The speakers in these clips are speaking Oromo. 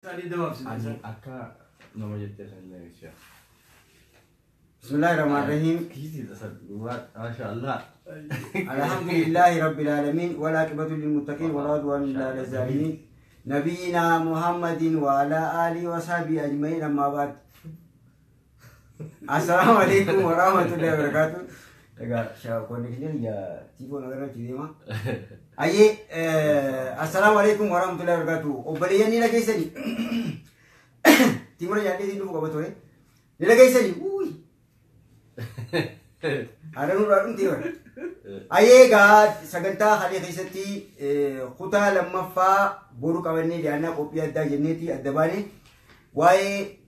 بسم الله الرحمن الرحيم. ما شاء الله. الحمد لله رب العالمين والعاقبة للمتقين ولا عدوان إلا على الظالمين. نبينا محمد وعلى آله وصحبه أجمعين. أما بعد، السلام عليكم ورحمة الله وبركاته. Siapa ni ya tiba negara cuma. Aye, assalamualaikum warahmatullahi wabarakatuh. Obalian ni lagi sini. Timur jadi di dulu kabar tu ni. Ni lagi sini. Ui. Ada nurun tiba. Aye ga saganta hali kisati khuta lamma fa boru kawan ni dia anak kopi ada jeneti ada bani. Wai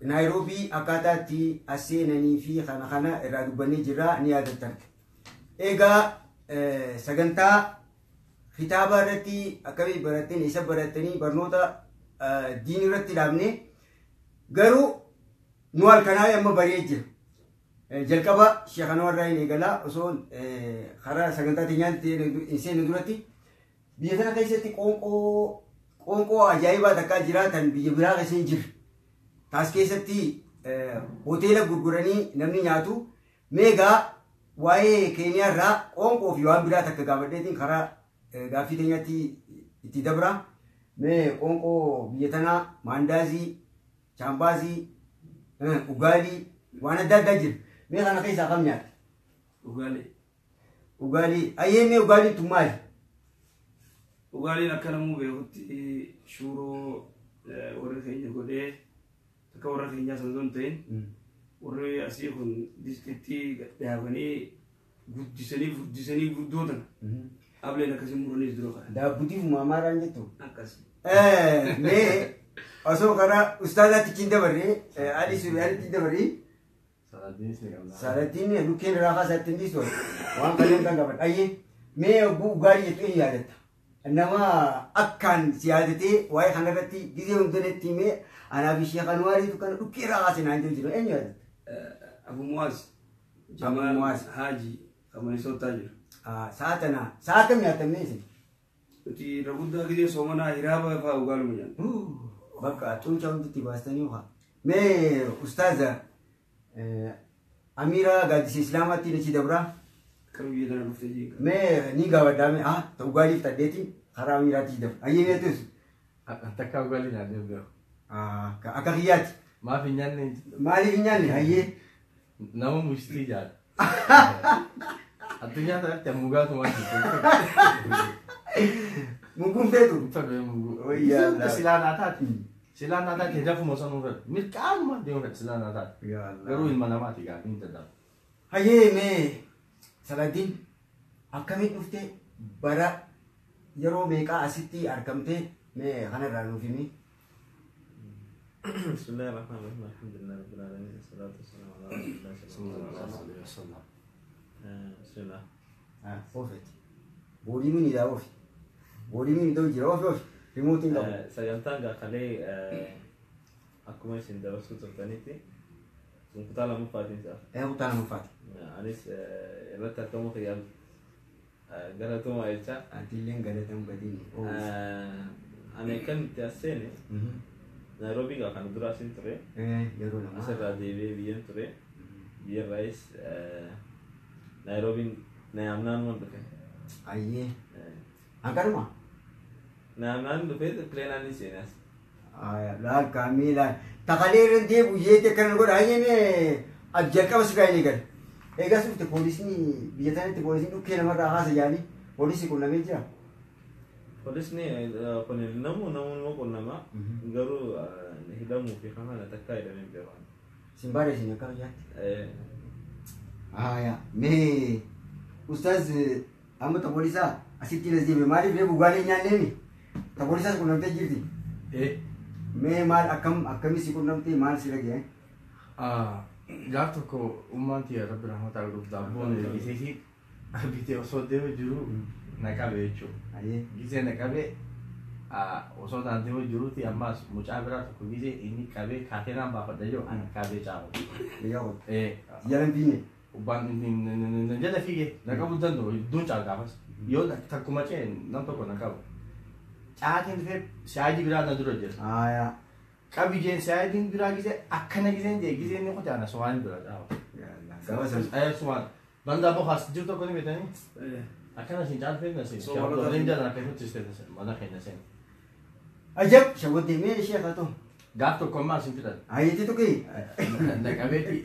Nairobi akatati asenani fi khana radubani jira ni adatan ega saganta khitaba rati akabi baratin isa baratani barnota dini rati damne garu nual kana yamma bariyaj jalkaba sheikh anwar rai ne gala usul khara saganta tinyan insen durati biyana kaisati konko ajaiba takka jira tan biyabira kasin jir Taskesati hotel gurgurani namni nyatu mega wae Kenya ra onko fi wan bira takka gabadetin khara gafi tenyati iti dabra me onko biyatana mandazi chambazi ugali wana dadajir me kana kaisa kamnya ugali ayeme ugali tumali ugali nakalamu be hutti shuro ore Kenya gode كورة في الناس الزونتين وري أسيكون ديستي دهوني جسني بدوتن قبل أن كسم مرونيز دروخا ده بدي ما ماران جتو أكاس ليه أسوق أنا أستاذ تكين دبري علي سوري تكين دبري سالتين لكن راحة سالتين دي سوي وان كلام كان قبل أيه مي أبو غاري يتوه يادت إنما أكان سيادتي واي خنرتي جزء من دنيتي مي أنا بشيخ أنواري تكان أكيرا غاسين عندي جلو أين ياد أبو مواز جمال مواز حاجي كمان يسوي تاجر ساعتنا يا تميسي تي ربودا كذي سومنا هيرابا فاوغالو مجان بقى أتون شاون تي باستني وها مي أستاذة أميرة قادس إسلامتي نشي دبرة كم يدنا نفتجي مي نيجا ودامي توغالي تديتي خرا أميرة تي دب أيه نتوس أتكاوغالي نادي أكاكيات ما في نيان ما لي نيان هاي نام مشتري جال الدنيا ترى تموجات ما ممكن تدو ويا سلانة تاتي سلانة تاتي هذا في مصر نور ملكان ما ديونا سلانة تاتي قالوا إن ما تيجي أنت ده هاي مي سلادين أكمل نفته برا يرو ميكا أسيتي أركمته مي خنا رانو فيني بسم الله الرحمن الرحيم الحمد لله رب العالمين والصلاة والسلام على رسول الله صلى الله عليه وسلم بسم الله وفت بودي مني دا وفي بودي مني دو جرا وفي ريموتين دا سجنتان قالي أكو ما يصير دراسة ترتنيتي مقطع مو فاتين صح مقطع مو فاتين أنيس رتا كم خيال قرأتو ما يلتا أنتيلين قرأتهم بدين أنا كنت أسيني Nairobi gak akan durasin ture. Jauh lama. Masa radebe biar ture, biar rais Nairobi nayamnan mon tuh. Aye. Angkat rumah. Nayamnan tuh itu klenan di sini. Lal kami lah. Takaliran dia buye te kan gua aye me ajak ka masuk ini kan. Ega sih te polis ni biasanya te polis ni kena marah khas jadi. Polis ko na meja. Polis nih, konin namu mau kon nama, garu hidamu fi kana natakai dan memberan. Simbare sini kau ya. Ya, me Ustaz, amu tak polisa, asyik tidak sih, mari dia bukan ni. Tak polisa aku nanti jadi. Me mal akam isi aku nanti mal sih lagi. Jatuh ko umat ya, tapi rahmat Allah dapat ni sih. Abis itu osodeo juru. Nakabe hecho. Gize nakabe oso tanteo juruti amma muchabra ko gize ini kabe katena ba padayo kabe chao. Yo. Yaran bini. Uban jada fige nakabu dando dun chal gabas. Yo takumache nanto ko nakabu. caatiin dhufee saayidii biraa na dura jira. Aya. Qabi jeen saayidiin biraa gisee akkana giseen jee giseen ni qotaana suwaan bira dhaaba. Gaba san. Suwaan. Banda bohaas jirtu tokko ni beekani. Akkana siin caalfee na siin. Shaawwa leenjaa na keessatti isteetas mana keenya seen. Ajab shawwadde mee ishee kaatu. Gaaf tokko ammaa siin fidan. Ayeti tuki. Naqabeeti.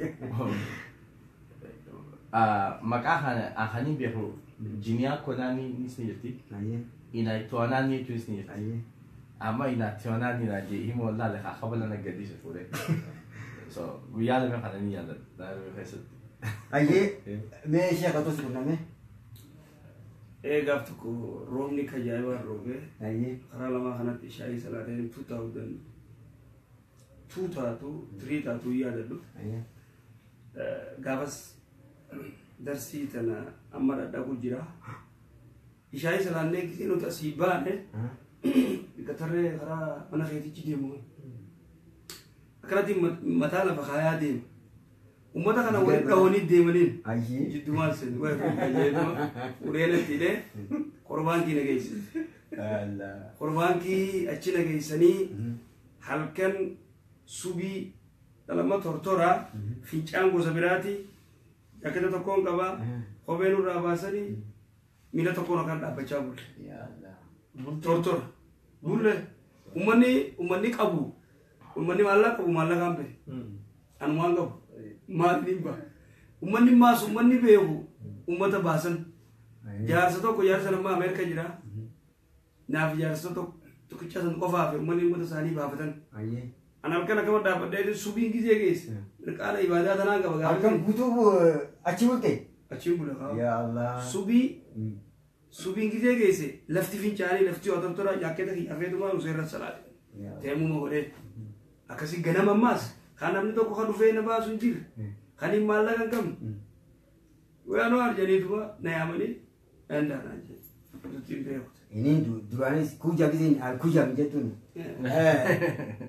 Maqaa kana akanii beeku jiniyaa konaanii ni jirti. Aye. Ina to'ananii tu ni jirti. Aye. Amma ina to'ananii na je himu wallah la qabala na gadis fure. So guyyaa lama kana ni yaada. Daaruu keessatti. Aye. Mee ishee kaatu sunname. Gaaf tokko roobni kajaa'ibaa roobee Aye. karaa lamaa kanatti shaayii salaateen 2002 taatu 3 taatu yaadadhu. Aye. Gaafas darsii tana amma dhadhabu jira. Shaayii salaannee gisee nuti asii baane gatarree karaa mana keetichi deemu. Akkanatti mataa lafa kaayaa deemu. Ummata kana waliin dhawanii deemaniin Aye. jiddumaan sen fayyadama ureenatti illee qorbaankii nageessise. Qorbaankii achi nageessanii halkan subii dhalama tortoraa fincaan gosa biraati jakketa tokkoon qabaa kophee nurraa baasanii miila tokkoon akkan dhaabbachaa bulle. Tortora bulle ummanni qabu ummanni maallaqa qabu maallaqaan bahe anumaan qabu. Maaliin ba ummanni maas ummanni beeku ummata baasan jaarsa tokko jaarsa nama Ameerika jira naaf jaarsa tokkicha san qofaaf ummanni ummata isaanii baafatan anam kana kama dhaabadhee subiin gisee geesse qaala ibaadaa tanaan qaba gaafa Halkan guutuu achi bulte. achiin bula Ya Allah. subiin gisee geesse lafti fincaanii lafti otortora jaaketa hiyyaafeetumaa useerra salaate teemuma godhee akkasii ganama ammaas kan namni tokko kan dhufee na baasu hin jirre kan hin maallaqa hin qabne waanoo arjaniituma na yaamanii dandaanaan jedhe nutiin beekute. Ini duraanis kuja giseen alkuja jettuun.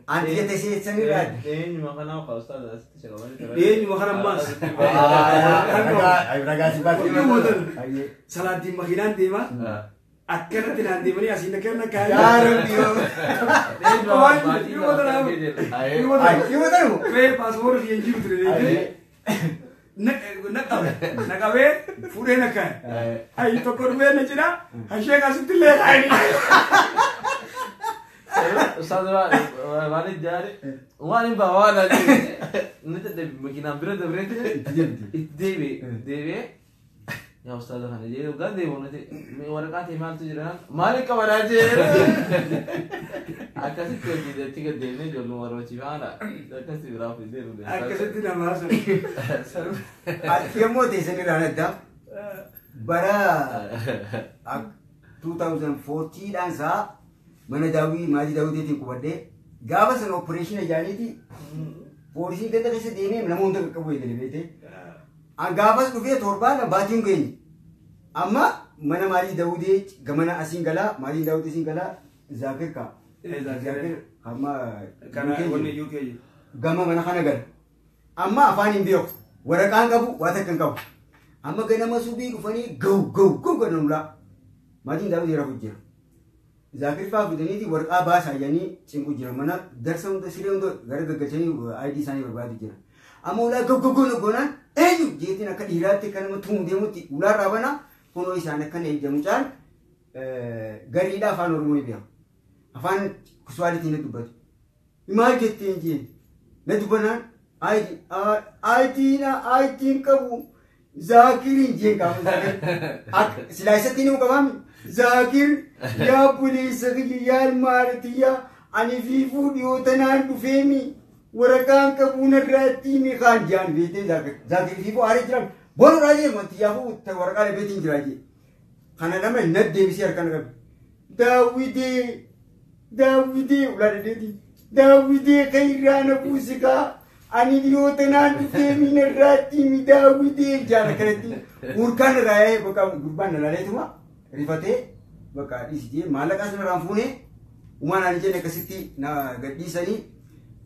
Anti jette seessanii raad. Eenyuma kanaa qaustaa daasitti shaqamanii Eenyuma kana ammaas. Ay ragaa si baatu. Salaattiin makiinaan deemaa. Akkanatti naan deemanii asiin akkanna kaayee. Yaa Rabbi yoo. Mee paaspoortii hin jiru ture. Naqabee fuudhee na kaayee. Ayi tokko dhufee na cinaa. Hashee kaasitti illee kaayee. Ustaz waan jaare waan baawaa na nita makiinaan bira dabree itti deebi'ee yaa ustaz kana jedhee gaan deemu nati waraqaa ta'e maaltu jira maaliif qabanaa jee akkasitti hojii gad deemnee ijoollee warrochiifaana akkasitti biraa fidee dhufe. Akkasitti namaa sun. Yommuu teessanii irraan adda bara 2014 dhaan isaa mana daawwii maatii daawwitiitiin qubadhee gaafa sana opereeshina jaaniiti poolisiin ganda keessa deemee namoota qaqqabu eegale beekte. Gaafas dhufee torbaan baatiin geenye. Amma mana maatii daawwitii gamana asiin galaa maatiin daawwitii asiin galaa Zaakir kaa. Zaakir amma kana wanni UK gama mana kana gala. Amma afaan hin beeku waraqaan qabu waa takka hin qabu. Amma ganama subii dhufanii gau godhan ulaa maatiin daawwitii rafu jira. Zaakir faa fidaniiti waraqaa baasaa jedhanii cinqu jira mana darsa hunda siree hunda gara gaggalchanii ID isaanii barbaadu jira. Amma ulaa gau goonaan eenyu jeetiin akka dhiiraatti kan nama tumuu deemutti ulaa raabana kunoo isaan akkana eeyyamu caal gariidha afaan Oromoo ni beeku. Afaan Kiswaalitiin na dubbatu. Maal jetteen jeen na dubbanaan ayitiin qabu Zaakiriin jeen qaamu Zaakir. Silaa isatti ni qabaami. Zaakir yaa buleessa yaa ilmaartiyyaa ani fiifuu dhiyootanaan dhufeemi. Waraqaan qabuun irratti ni kaan jaan beekte Zaakir fiifuu aarii jiran boonu raajee mantiyyaafuu waraqaa dhabeetiin jiraa jee. Kana nama na deebisee harkaan qabe. Daawwidee ulaa dhadeetiin. Daawwidee kan irraa na buusikaa ani dhiyootanaan dhufeemi irratti mi daawwidee jaan akkanatti urkaan irraa yaa'ee bakka gurbaan nalaaleetuma rifatee bakka dhiisitee maallaqaa sanarraan fuunee uumaan ani jenne akkasitti na gadhiisanii.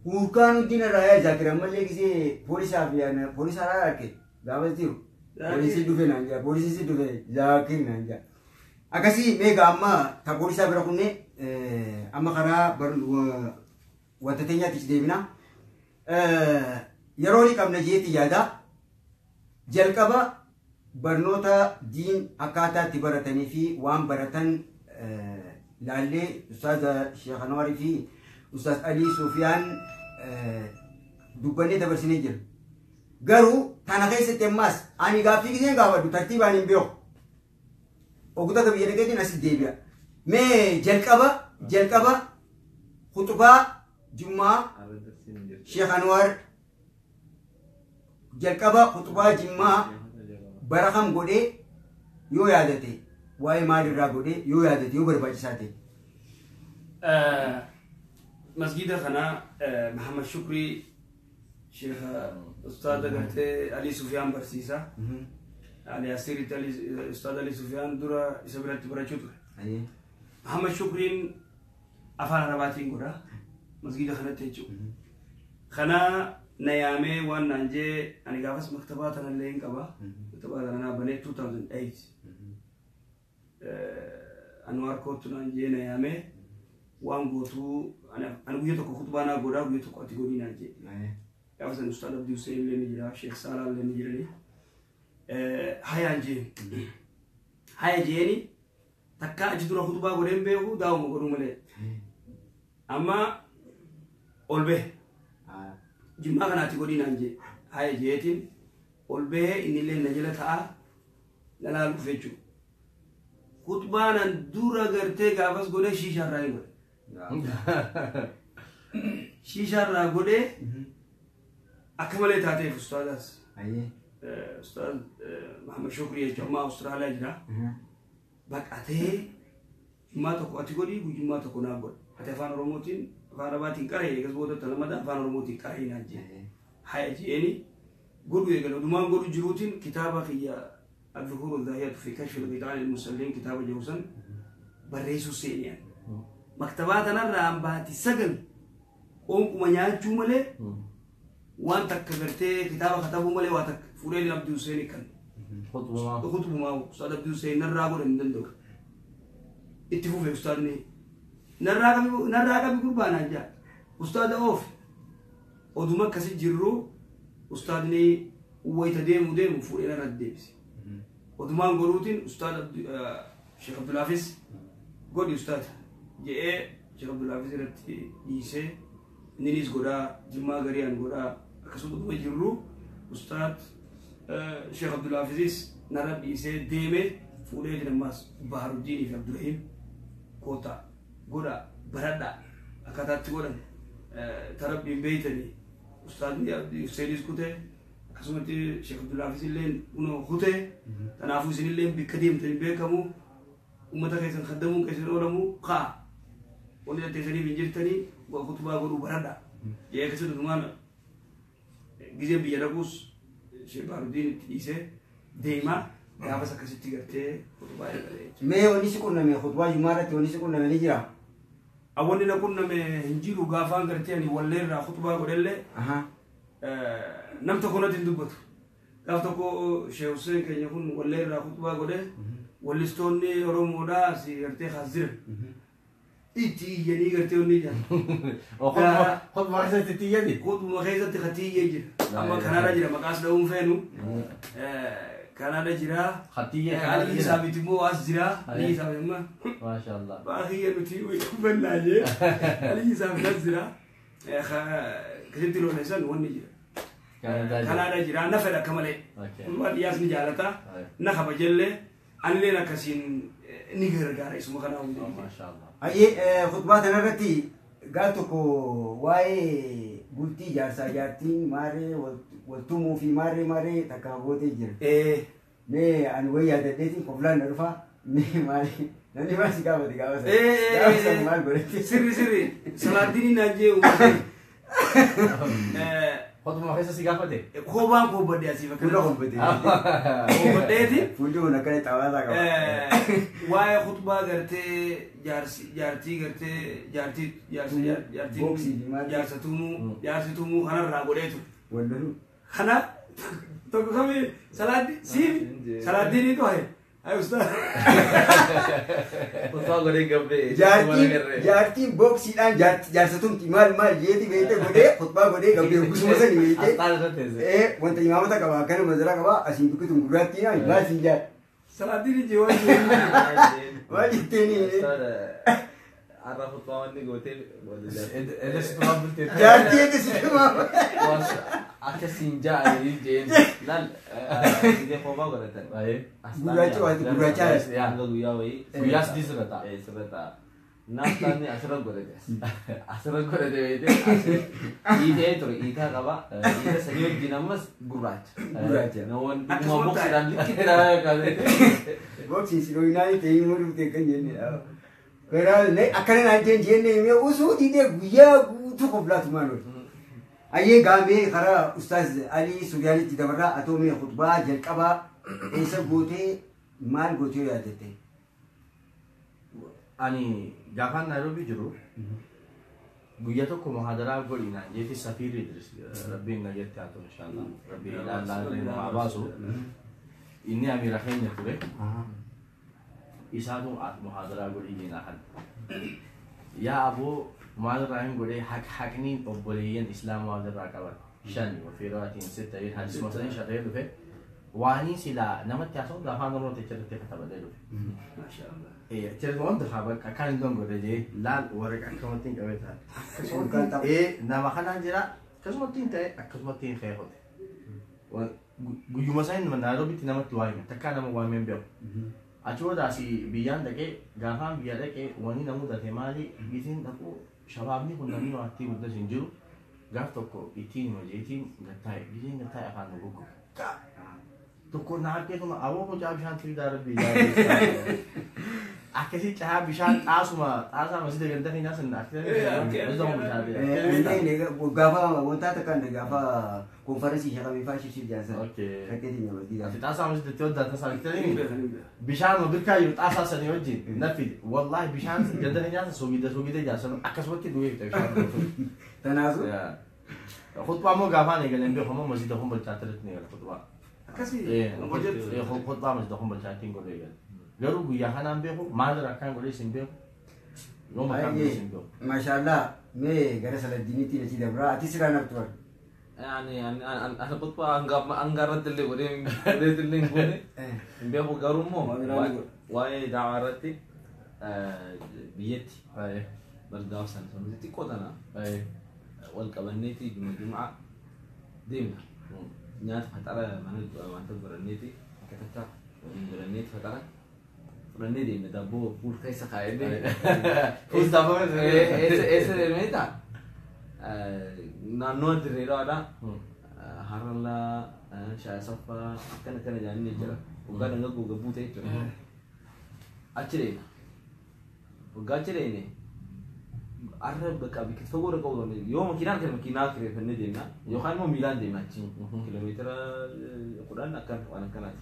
Urkaan hundi na raayyaa Zaakir ammallee gisee poolisaa arge gaafa jiru poolisii dhufe naan jaa poolisii dhufe Zaakir naan jaa Akasi mega amma tabolisa bira kunne amma kara bar wanta teenya tis deemina yeroo ni qabna jeeti yaada jalqaba barnoota diin akkaataa itti baratanii fi waan baratan laallee ustaaz Sheekh Anwar fi ustaaz Ali Sufyaan dubbannee dabarsinee jira. Garuu tana keessatti ammas ani gaaffii giseen gaafadhu tartiibaan hin beeku. Oguta biyya dhaqeetiin as deebi'a. Mee jalqaba khutbaa Jummaa Sheekh Anwar jalqaba khutbaa Jummaa barakam godhee yoo yaadate waa'ee maalirraa godhee yoo yaadate yoo barbaachisaa ta'e. مسجد خنا محمد شكري شيخ أستاذ قلت علي سفيان برسيسة علي أسيري أستاذ علي سفيان دورا يسبرت برا محمد شكري أفعل رباتين قرا مسجد خنا تيجو خنا نيامي وان نانجي أنا قافس مكتبات أنا اللي إنكبا مكتبات أنا بني 2008 أنوار كوتو نانجي نيامي وان قوتو أنا قلت لك خطبة أنا قرا قلت لك أتقولي نانجي يا مثلا أستاذ عبد الحسين اللي نجرا شيخ سالم اللي نجرا هاي أنجي هاي جيني تكا أجدور خطبة قريم بيهو داو مقرو ملي أما أولبه جمعة كنا أتقولي نانجي هاي جيتين أولبه إني اللي نجلا تاع لا لفيجو خطبة ندورا قرتي قافز قولي شيشة راي شيشة راي قولي أكمل تاتي أستاذ أستاذ محمد شكري جماعة أستراليا جرا بق أتى ما تكو أتقولي بجماعة تكو نابود أتى فان روموتين فان رباتين كاري كسبوت تلمدا فان روموتين كاري نانجي هاي جيني قولوا يقولوا دمان قولوا جروتين كتابة في الظهور الظاهرة في كشف البدع المسلمين كتاب جوسن بريسو سينيان مكتباتنا رامباتي سجن أمكم منيان جملة وان تكبرتي كتابة كتابه ملي واتك فوري عبد الحسين كان خطبه ما أستاذ عبد الحسين نراقو رندندو اتفو في أستاذني نراقو بقربانا جاء أستاذ أوف ودوما كسي جرو أستاذني ويتديم وديم فوري نرد ديبسي ودوما نقولوتين أستاذ شيخ عبد الحافظ قولي أستاذ جاء شيخ عبد الحافظ رتي يسي نينيس غودا جمع غريان غودا كسبت وجرو أستاذ شيخ عبد الحافظ نرد يسي ديمه فوري جنماس بحر الدين في عبد الرحيم كوتا غودا بردا أكتات غودا تربي بيتني أستاذ يسيريس كوته كسمت شيخ عبد الحافظ اللين إنه كوته تنافس اللين بكديم تنبيه كمو ومتى كيسن خدمون كيسن أولمو قا وني تسني بنجرتني وخطبة غرو بردا يا كسر دمان جزء بيجربوس شيء باردين تيسه ديما يا بس كسر تيجرته خطبة مي ونيس كنا مي خطبة جمعة ونيس كنا مي نجرا أولنا كنا مي هنجيرو غافان كرتياني والليل خطبة غريلة نم تكون تندبط كافتكو شيء حسين كان يكون والليل خطبة غريلة والليستوني رومودا سيرتي خازر إتي يعني كرتوني جان. خد ما خيزت تيجي. خد ما خيزت تيجي. أما كندا جرا مقاس لهم فينو. كندا جرا. خطية. علي سابت مو أس جرا. علي سابت ما شاء الله. باقي نتي ويكمل ناجي. علي سابت جرا. كنت لو نسأل وني جرا. كندا جرا نفر كمله. ما دياس نجالتا. نخبة جلة. أنا لنا كسين نيجر جاري اسمه كنا ما شاء الله. أيه خطبات أنا رتي قالتكو واي قلتي جالسة جاتين ماري والتومو في ماري تكابوتي جر. مي أنا ويا دتيتي قبلان نرفع مي ماري نني ما سكابوتي كابوس. كابوس مال بريتي. سري سلاديني ناجي وماري. خد ما خيزت سكابوتي. خوبان خوبدي أسيفك. كله خوبدي. خوبدي. فوجو نكره توالا كابوس. واي خطبة قرتي جارسي تومو خنا راغوديتو ولدو خنا تو كمي سلاديني تو هي Ay ustaz. Khutbaa godhee gabbee. Jaartiin boksiidhaan jaarsatuun maal jeeti beekte godhee khutbaa godhee gabbee gusuma sani beekte. Asxaan irratti teesse. Wanta imaamata qaba akkana mazaraa qaba asiin biqiltuun gurraattii maal siin jaal. Salaatiin ijji Maal jetteeni. Arra khutbaa wanni gootee Edes tuan bultee. Jaartii eeggisitti maama. akka sinjaa jeen laal ide kophaa godhatan. Gurraacha waanti gurraacha. Hanga guyyaa wayii. Guyyaa sadii sirra ta'a. Sirra ta'a. Naaftaanni asirra godhate. Asirra godhate beekte hiitee ture hiitaa qaba. Hiita sadii wajjin ammas gurraacha. Gurraacha. Namoonni dhuguma boksiidhaan liqqeedhaa qabee. Boksiin sinooyinaan ta'ee muruu kan jennee. Karaa akkana naan jenne himee osoo didee guyyaa guutuu koplaatumaan oolu. Ayyee gaambee karaa Ustaaz Alii Suudiyaanitti dabarraa atoomii khutbaa jalqabaa eessa gootee maal gootee yaadatte? Ani gaafaan Naayiroobii jiru guyyaa tokko muhaadaraa godhinaan jeeti Safiirri Idris Rabbiin nageetti haa ta'u inshaallah Rabbiin ilaalaa haa baasu inni amiira keenya ture isaatu muhaadaraa godhinii naahan yaa aboo muhaadaraa hin godhee haqni obboleeyyan islaamaa walirraa qaban shan wafiiraatiin sitta hadis masanin sharree dhufe waanii silaa namatti haasa'u afaan oromoo techirratti katabadee dhufe. Cerita wanta khabar kan dong godhe laal waraq akkamatiin qabee ta'a. Nama kanaan jira akkasumattiin ta'e akkasumattiin ka'ee hote. Guyyuma isaa inni Naayiroobiitti namatti waa hime takkaa nama waa himeen beeku. Achi boodaasi biyyaan dhaqee gaafaan biyya dhaqee wani na mudate maali isin dhaqu shabaabni kun namni waatti guddas hin jiru gaaf tokko ittiin hojiitiin gattaa'e biyyeen gattaa'e afaan nu guggu. Tokko naarkeetuma awoo hojaa bishaan fiidaa rabbii akkasii cahaa bishaan xaasaa masjida gandaa keenyaa sana gaafa wantaa takkaan gaafa konferansii shaqamee faa shibshib jaansan rakkeetiin masjida. Xaasaa masjidatti waddaa tasaa bittanii bishaan birkaa jiru xaasaa sanii wajjin nafide wallahi bishaan gandaa keenyaa soogidda jaansan akkasumatti du'ee fita bishaan. Tanaasu. Khutbaa moo gaafaan eegaleen beekamoo masjida kun balchaattirratti ni eegala khutbaa. Akkasii. Khutbaa masjida kun balchaattiin godhee eegala. Garuu guyyaa kanaan beeku maalirraa akkaan godhee isin beeku yoo makaan godhee isin beeku. Maashaallah mee gara saladdiiniitti achi dabraa ati siraan abtu warra. Ana khutbaa angaarratti illee godhee illee hin goone hin beeku garuu immoo waa'ee daawaa irratti biyyatti bargaaf sana sanatti xiqqoo tana wal qabanneeti jumaa deemna nyaata faxara mana wanta godhanneeti akka takka godhanneeti faxara fudhannee deemna daabboo fuul keessa kaa'ee fuul daabboo eessa deemneeta naannoo dirreedhaadha harallaa shaasaffaa akkana jaannee jira waggaa dhangaa gabbuu ta'e jechuudha achi deemna waggaa achi deemne arra bakka biqiltuu fagoo dhaquu dandeenya yoo makiinaa kireeffannee deemna yookaan immoo miilaan deemna achi kiiloomeetira 10 waan akkanaati.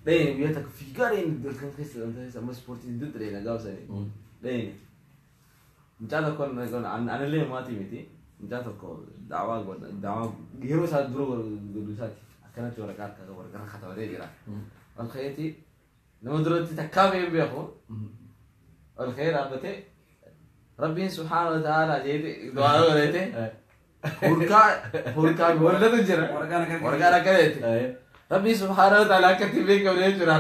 Dhayeen biyya takka fiigaa dhayeen kan keessa amma ispoortii hedduutti dhayeen gaafsanii dhayeen mucaa tokko anallee maatii miti mucaa tokko daawaa yeroo isaa dura godhu isaati akkanatti waraqaa katabatee jira ol ka'eeti nama duratti takkaa ba'ee beeku ol ka'ee dhaabbatee Rabbiin subhaanahu wa ta'aalaa jeeti du'aa godhate hurkaa wallatu jira waraqaan akkana jetti Rabbiin subhaanahu wa ta'aalaa akkatti beekamne jechuudha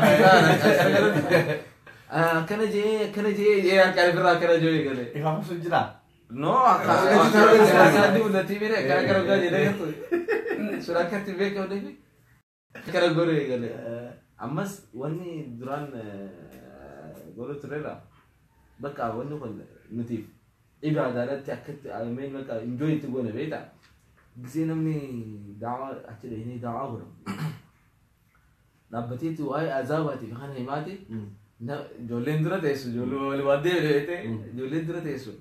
akkana jee harkaan ofirraa akkana jee galee Ifaamusu jira. no akkana mul'atii bire akkana gaa jedhee suuraa akkatti beekamne akkana godhee galee ammas wanni duraan godhu turreera bakka wanni kun nuti ibaadaadhaatti akkatti ameen bakka enjoy itti goone beektaa gisee namni daawaa achi dhahanii daawaa godhamu dhaabbateetti waa'ee azaabaatiif kan himaati ijoolleen dura teessu ijoollee waan deebi'ee ijoolleen dura teessu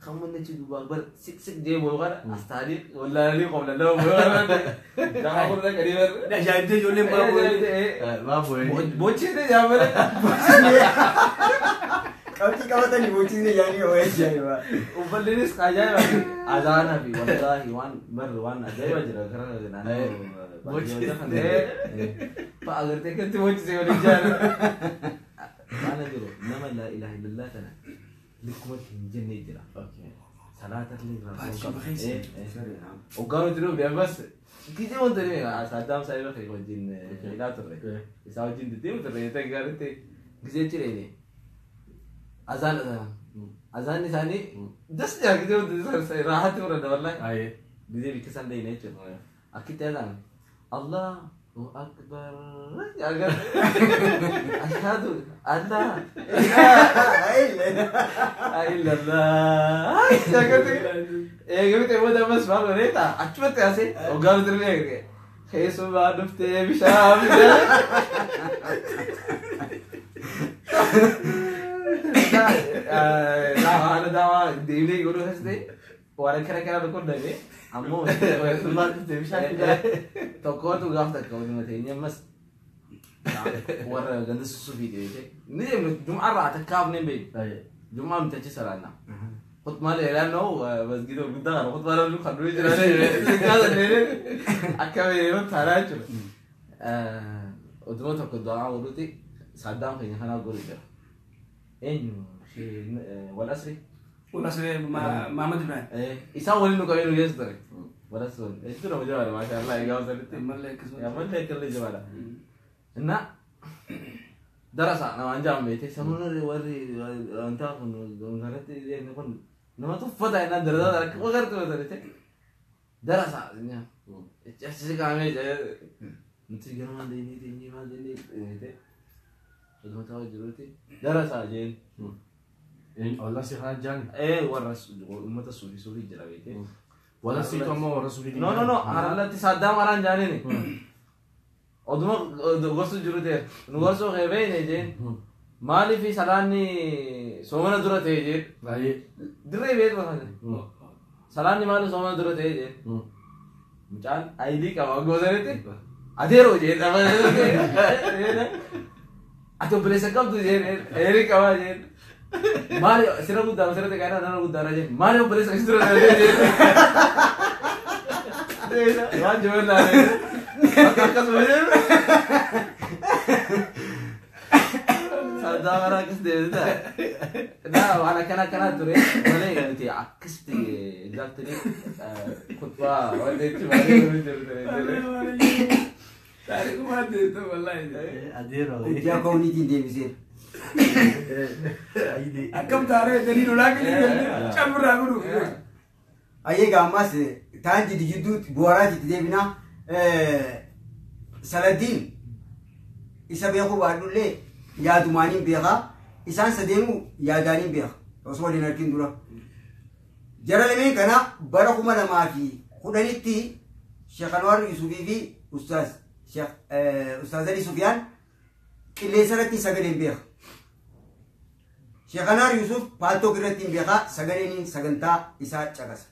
kan manni achi duubaa bara siq jee booqara astaanii wallaalanii qomna nama booqara daawaa godhana qadii bara Ajaa'ibdee ijoolleen Baaboo. bochee jaamale Qabxii qabatanii boociisne yaanii oo ajaa'iba. Uffallinis ajaa'iba azaanaa fi wallaahi waan ajaa'iba jira karaa naannoo baadiyyaa kan fa'a agartee kan boociisee waliin jaallu. Maana jiru nama laa ilaaha illallah kana likkumatti hin jenne jira. Salaata illee irraa oggaanu jiru beekas gisee wanta ni saddam saayiba kai wajjin ilaa turre isaa wajjin deddeemu turre ta'e gaaritti gisee cireeni azaan isaanii das jaa gisee wanta raahatti warra wallahi gisee bikkisan deene jechuudha akkitti azaan Allahu akbar agar ashhadu an la ilaha illallah eegumte wada mas baalo reeta achumatti ase oggaanu dirree eege keessumaa dhuftee bishaan haala daawaa deebilee godhuu keessatti waan kana tokko dhabe ammoo keessumaa dhuftee bishaan tokkootu gaaf takka waluma ta'e ammas warra ganda sussuufii dhiyeete ni deemnu jum'arraa takkaaf ne beeku jum'aa mitachi salaannaa خطبة لأنه مسجد القدام خطبة لو خلوه يجري كذا لين أكمل يوم ثلاثة ودموع القدام ورودي صدام في هنا أقول لك إنه شيء والأسري ما مدري يسوي إنه كأنه يصدر والأسري إيش ترى مجال ما شاء الله يجاوب سلطة يعمل لك كل جماله إنه دراسة أنا أنجام بيتي سمونا وري أنت أكون غرت يعني نكون نما تفضل أنا دراسة وغرت وغرت دراسة يعني أشياء كامل جاي نتيجة ما ديني ما ديني إيه ده تاو جروتي دراسة جين الله سيخنا جان إيه ورس أمة سوري جرا بيتي ولا سيكون ما رسولي no هرلا تصدق مران جاني oduma gorsu jiru ta'e nu gorsuu qeebee jeen maaliif salaanni soomana dura ta'e jeen dirree beeku kana salaanni maaliif soomana dura ta'e jeen mucaan ayidii qaba goosanitti adeeroo jeen ati obboleessa qabdu jeen eerii qaba jeen maali sira guddaa sira ta'e kana nana guddaara jeen maali obboleessa kasi dura ta'e jeen waan joollaa Akkas bener. Sadda mara akkas deemta. Naa waan akkana ture malee nuti akkas exactly khutbaa waan itti baay'ee jiru. Taariku maaddeetu wallahi. Adeero. Guyyaa kooniitiin deebisee. Akkam taaree gadi lolaa gadi camurraa godhu. Ayyee gaammas taan jidduutti bu'aaraatti deebinaa. Saladin isa beeku baadullee yaadumaaniin beekaa isaan sadeenu yaadaaniin beeka osoo waliin arkin dura jara lameen kana bara 2010tti Sheekh Anwar Yusufii fi Ustaaz Ali Sufyaan qilleensa irratti sagaleen beeka Sheekh Anwar Yusuf paaltook irratti beekaa sagaleen sagantaa isaa caqasa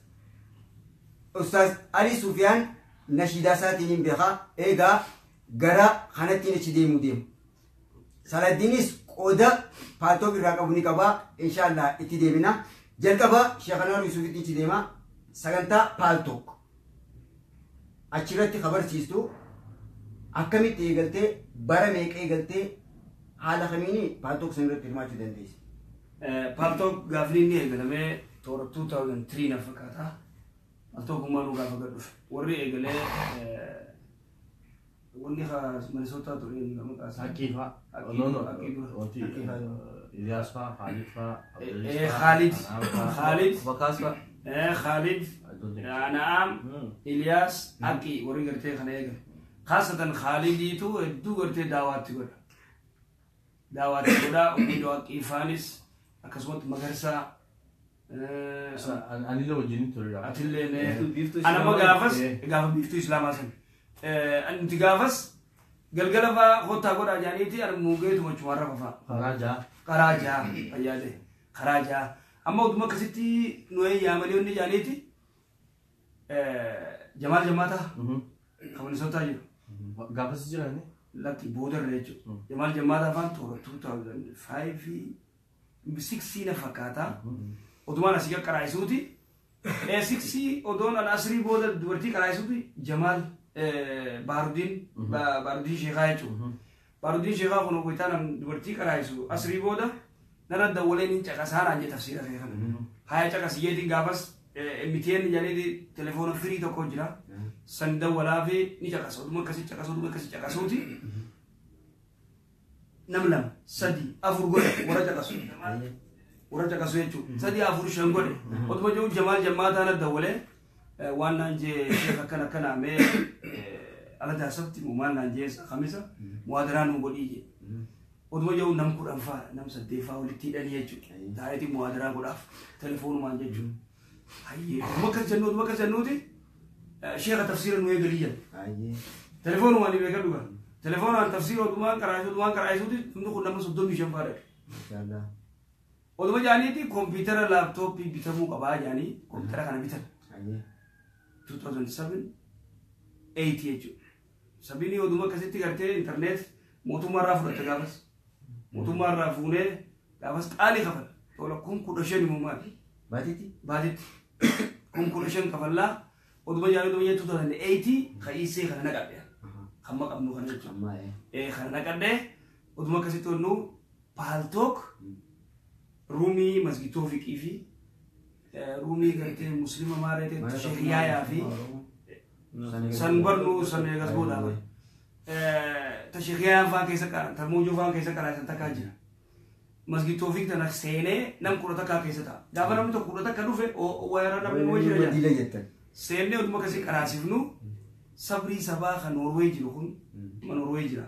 Ustaaz Ali Sufyaan nashidaa isaatiin beekaa eegaa gara kanatti achi deemu Saladinis qooda paaltook irraa qabu ni qaba inshallah itti deemina jalqaba Sheekh Anwar Yusufitti itti deema sagantaa paaltook achirratti khabarsiistu akkamitti eegaltee bara meeqa eegaltee haala kamiini paaltook san irratti hirmaachuu dandeesse paaltook gaafni ni eegalamee toora 2003 na fakkaata paaltook uummanuu gaafa gadhuuf warri eegalee wanni Minnesota turin kamu kasih. Akifa. No. Wanti Ilyas fa, Khalid fa. Khalid. Bakas fa. Khalid. Naam. Ilyas. Aki. Wari gerti khana ega. Khasatan Khalid itu du gerti dawat juga. Dawat juga. Umi doa Ifanis. Akasmut magarsa. Ani lo jini turi. Atille ne. Anak magafas. Gafas biftu Islam asan. أنت قافس قلقلة فخطها قد أجانيتي أنا موجود ومشوارة فا خراجة أياله خراجة أما ودما كسيتي نوي يامني وني جانيتي جمال جماعة كمان سوتا يو قافس جراني لكن بودر ريجو جمال جماعة فان تورا 2005 6 na fakkaata odumaan asii qaqqaraayisuuti siksi odoon an asrii booda dubartii qaraayisuuti Jamaal Baarudiin Sheekaa jechuudha. Baarudiin Sheekaa kun ho'itaan dubartii qaraayisu asrii booda narra dawwalee ni caqasaanaan jee tafsiira ta'e kana. Haya caqasiyyeetiin gaafas miteen jedhanii telefoona firii tokko jira. San dawwalaa fi ni caqasa. Oduma akkasii caqasuuti. Nam lama sadii afur godhe warra caqasu. Warra caqasu jechuudha. Sadii afur shan godhe. Oduma jiru Jamaal Jammaataan adda walee waan naan jee sheeka kana mee ala daasafti muumaan naan jee khamisa muhaadaraan nu godhii jee. Oduma jiru nam 10 faa nam 8 faa walitti hidhanii jechuudha. Taa'eeti muhaadaraa godhaaf telefoonumaan jechuudha. Hayyee oduma akkas jennuuti sheeka tafsiira nu eegalii jedha. Telefoonumaan ni beekan dhugaa. Telefoonaan tafsiira odumaan qaraayisuuti hundi kun nama 35 faa dhaqe. Oduma jaaniiti kompiitara laaptooppii bitamuu qabaa jaanii kompiitara kana bitan. 2007 8 jechuudha. Sabini oduma akkasitti gartee internet mootummaarraa fudhatte gaafas. Mootummaarraa fuunee gaafas qaalii kafala. Tola kun 15 muumaati. Baatitti. Kun 15 kafallaa oduma jaanii oduma jettu 2008 ka'iisee kana naqadhe. Hamma qabnu kana jechuudha. Kana naqadhe oduma akkasitti onnu paaltook Rumi masjidoo fiqii fi Rumi gartee muslima maareete tashahiyyaa fi san barnu san eegas boodaan tashahiyyaa faan keessa qaran tarmuujoo faan keessa qaran san takkaa jira masjidoo fiqii tana seenee nam 10 takkaa keessa ta'a gaafa namni tokko 10 takka dhufe wayara namni moo jira seennee oduma akkasii qaraasifnu sabrii sabaa kan Norway jiru kun ma Norway jira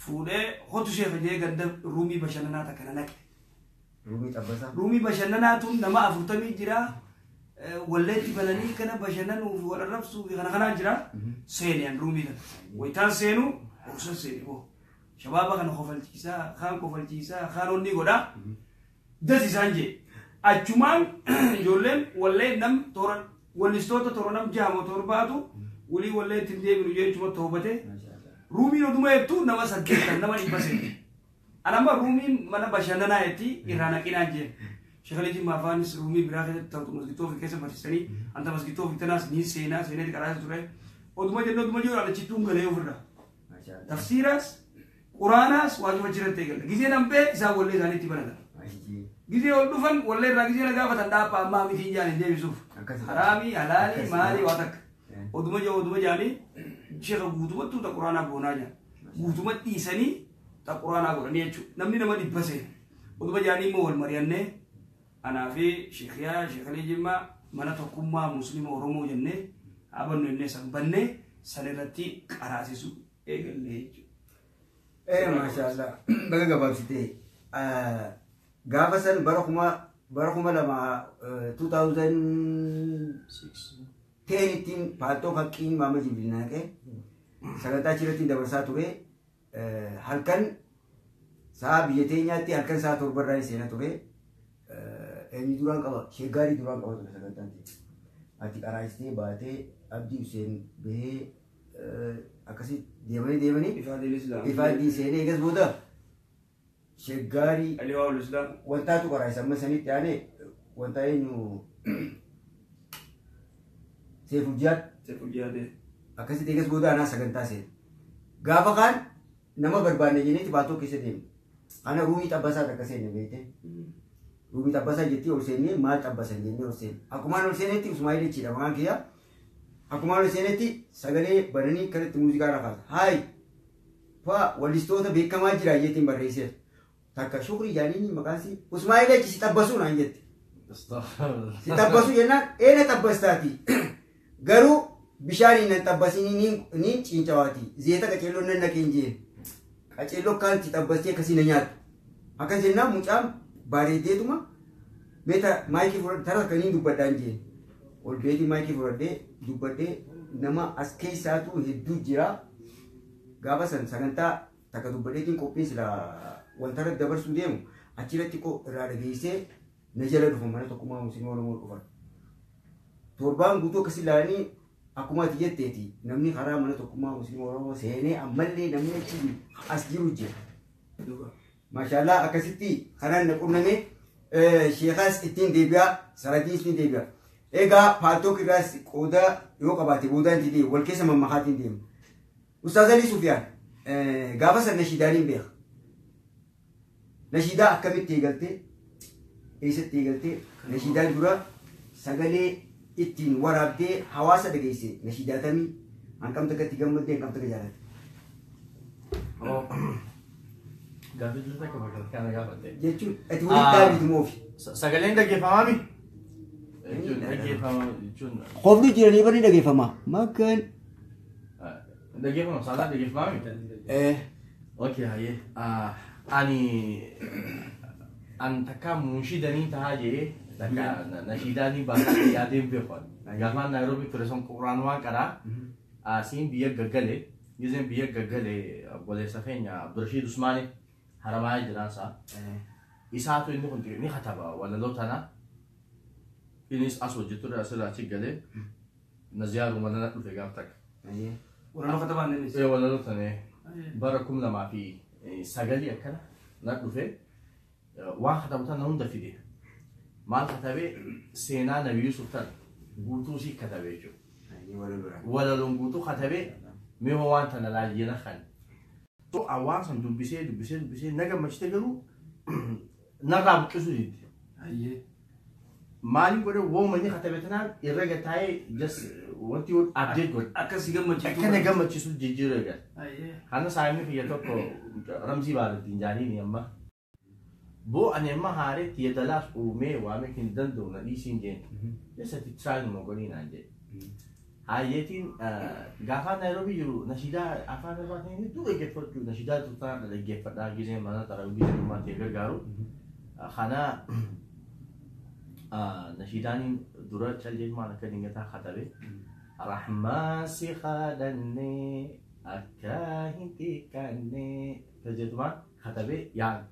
fuudhee hotu sheefa jee ganda Rumi bashannanaa takka naqe. Rumi bashannanaatu nama 40 jira walleetti balanii kana bashannanuuf wal rabsuuf kana jira seeniyaan Rumi kana wayitaan seenu osoo seenu shabaaba kana kofalchiisaa kaan onni godha dasi isaan jee achumaan ijoolleen wallee nam toora wallistoota toora nam jaamo torbaatu walii walleetti deebinu jechuudha toobate Rumiin oduma jettu nama 8 nama 100 Anamba Rumi mana bashannanaa jetti irraa naqinaan jeen. Sheekh Mafaanis Rumi biraa keessatti ta'u masjidoo fi keessa barsiisanii anta masjidoo fi tanaas ni seenee qaraasa ture. Oduma jiru alachittuun galee ofirra. Tafsiiraas Quraanaas waajjira jiran ta'e gala. Gizee nambee isaan wallee isaaniitti banatan. Gizee ol dhufan wallee irraa gizee gaafatan dhaabba ammaa mitiin jaaniin deebisuuf. Haraamii halaalii maalii waa takka. Oduma jaanii sheekha guutumatti ta Quraanaa boonaa jaan. Guutumatti dhiisanii ta Quraanaa godhanii jechuudha. Namni nama 100 oduma jaanii immoo wal mari'annee anaa fi sheekhiyaa sheekhalee jimmaa mana tokkummaa muslima Oromoo jennee abannu jennee san bannee san irratti qaraasisu eegallee jechuudha. Maashaallah baga gabaabsitee gaafa san bara kuma lama 2010 ittiin paaltoo fakkiin maama jibilinaa naqee sagantaa achirratti dabarsaa ture. Halkan saa biyya teenyaatti halkan saa 7 irraa seena ture eenyu duraan qaba sheegaarii duraan qaba ture sagantaan ati qaraasitee baatee Abdii Hussein bahee akkasii deemanii ifaadii seenee eegas booda sheegaarii wantaatu qaraasa amma sanitti aanee wanta eenyu Seefujjaad akkasitti eegas booda anaa sagantaa seena gaafa kaan nama barbaanne jennetti baatoo keessa deemu. Ana Rumi xabbasaa takka seenne beekte. Rumi xabbasaa jetti ol seennee maal xabbasan jennee ol seenne. Akkumaan ol seenetti Usmaayil jechiidha maqaan kiyya. Akkumaan ol seenetti sagalee bananii kanatti muuziqaa rafaasa. Haayi faa wallistoota beekamaa jira jettiin barreesseera. Takka shukrii jaaniin maqaansi Usmaayil jechi si xabbasuu naan jetti. Si xabbasuu jennaan eena xabbastaati. Garuu bishaaniin nan xabbasini ni cincawaati. Zeeta qaceelloon nan naqeen jeen. Qaceelloo kanti xabbastee akkasii na nyaatu. Akkas jennaan mucaan bareedeetuma meeta maayikii fudhadhe taraa akkanii dubbadhaan jeen. Ol beetii maayikii fudhadhee dubbadhee nama as keessaatu hedduu jira. Gaafa san sagantaa takka dubbadheetiin qophiin sila wanta irratti dabarsuu deemu achirratti irraa dhageessee na jala dhufa mana tokkummaa musliima Oromoo dhufan. Torbaan guutuu akkasii ilaalanii akkuma ati jetteeti namni karaa mana tokkummaa musliima Oromoo seenee ammallee namni achi as jiru jira. maashaallah akkasitti kanaan qunname sheekas ittiin deebi'a saradiis ni deebi'a. Egaa paaltook irraas qooda yoo qabaate boodaan itti deemu wal keessa mammakaatiin deemu. Ustaaz Ali Sufiyaan gaafa san nashiidaaniin beeka. Nashiidaa akkamitti eegaltee eessatti eegaltee nashiidaan dura sagalee ittiin waraabdee hawaasa dhageesse nashiidaatamii hanqamta gatti gammaddee hanqamta gajaalatte. Gaaffii jirta akka bakka kana gaafatte. Jechuun ati walitti dhaabitu moofi. Sagaleen dhaggeeffamaa mi? Jechuun dhaggeeffamaa jechuun. Qofni jiranii bari dhaggeeffama. Makkaan. Dhaggeeffama saalaan dhaggeeffamaa mi? Okay hayyee. Ani takka muunshidanii tahaa jee takka nashiidaanii baasanii yaadeen beekon. Gaafaan Naayiroobii ture son quraan waan qaraa asiin biyya gaggale gizeen biyya gaggale obboleessa keenya Abdurashiid Usmaanii haramaa jiraansa. Isaatu inni kun ni kataba walaloo tana innis as hojjeture asirraa achi galee na ziyaaru mana dhufe gaaf takka. Walaloo katabaan innis. Walaloo tana bara 2009 akkana na dhufe. Waan katabutan na hunda fide maal katabe seenaa Nabi Yusuf tan guutuu si katabe jechuudha. Walaloon guutuu katabe mi'oo waan tana laayyina kan. So awwaan san dubbisee na gammachite garuu narraa buqqisu didde. Maaliin godhe woomanni katabe tanaan irra gataa'ee just wanti yoo abdeet godhe. Akkasii gammachiisu. Akkana gammachiisu jijjiiruu eegal. Kana saayimni fiyya tokko ramzii baalattiin jaaniini amma. Bo ani amma haaretti yadalaas uumee waamee hin danda'u na dhiisiin jeen. Jasatti tiraayil mogolii naan jee. Hayyeetiin gaafa Naayiroobii jiru nashiidaa afaan irraatiin hedduu dhaggeeffachuu nashiidaa tuutaa dhaggeeffadhaa gizee mana tarawih gizee dhummaatti gargaaru. Kana nashiidaaniin dura calleen maal akka dingataa katabe. Rahmaan si kadhannee akka hin xiqqaannee tajaajiluma katabe yaadu.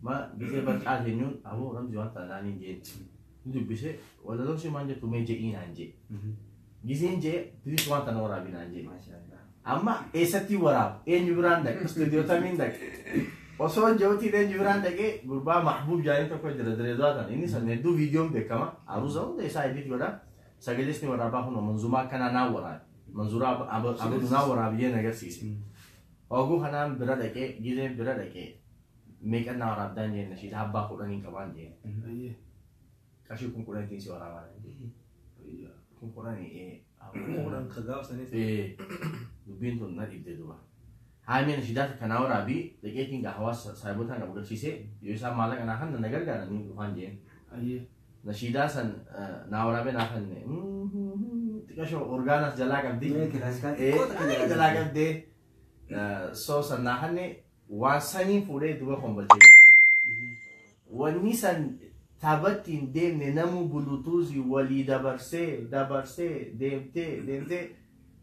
Ma gizee barcaa jennuun aboo ramzi waan taanaaniin jeetti. Dubbise walaloo si maan jettu mee je'ii naan jee. Gizeen jee tiris waan tana waraabi naan jee. Amma eessatti waraabu eenyu biraan dhaqe istuudiyootaamiin dhaqe. Osoo jawtiin eenyu biraan dhaqee gurbaa Mahbuub jaanii tokko jira direedaa tan inni san hedduu viidiyoon beekama. Aruusa hunda isaa edit godha. Sagalees ni waraabaa kun manzumaa akkanaa naa waraabi. Manzuraa abaduu naa waraabiyyee nagarsiise. Oguu kanaan bira dhaqee gizeen bira dhaqee. Meeqannaa waraabdaan jeen nashiida abbaa kudhanii qabaan jeen. Qashii kun kudhaniitiin si waraabaan jeen. Kun kudhanii Kudhan ka gaafsanis. Dubbiin tun na dhibdee duba. Haamee nashiidaa kanaa waraabii dhaqeetiin gaa hawaasa saayibotaan qabu garsiisee yoo isaan maallaqa naa kan na gargaaranii dhufaan jeen. Nashiidaa san naa waraabee naa kan xiqqashoo orgaanaas jalaa qabdi. Jalaa qabdee soosan naa kannee waan sanii fuudhee duba kombolchee geessan. Wanni san taphattiin deemne namu bulutuuzi walii dabarsee deemtee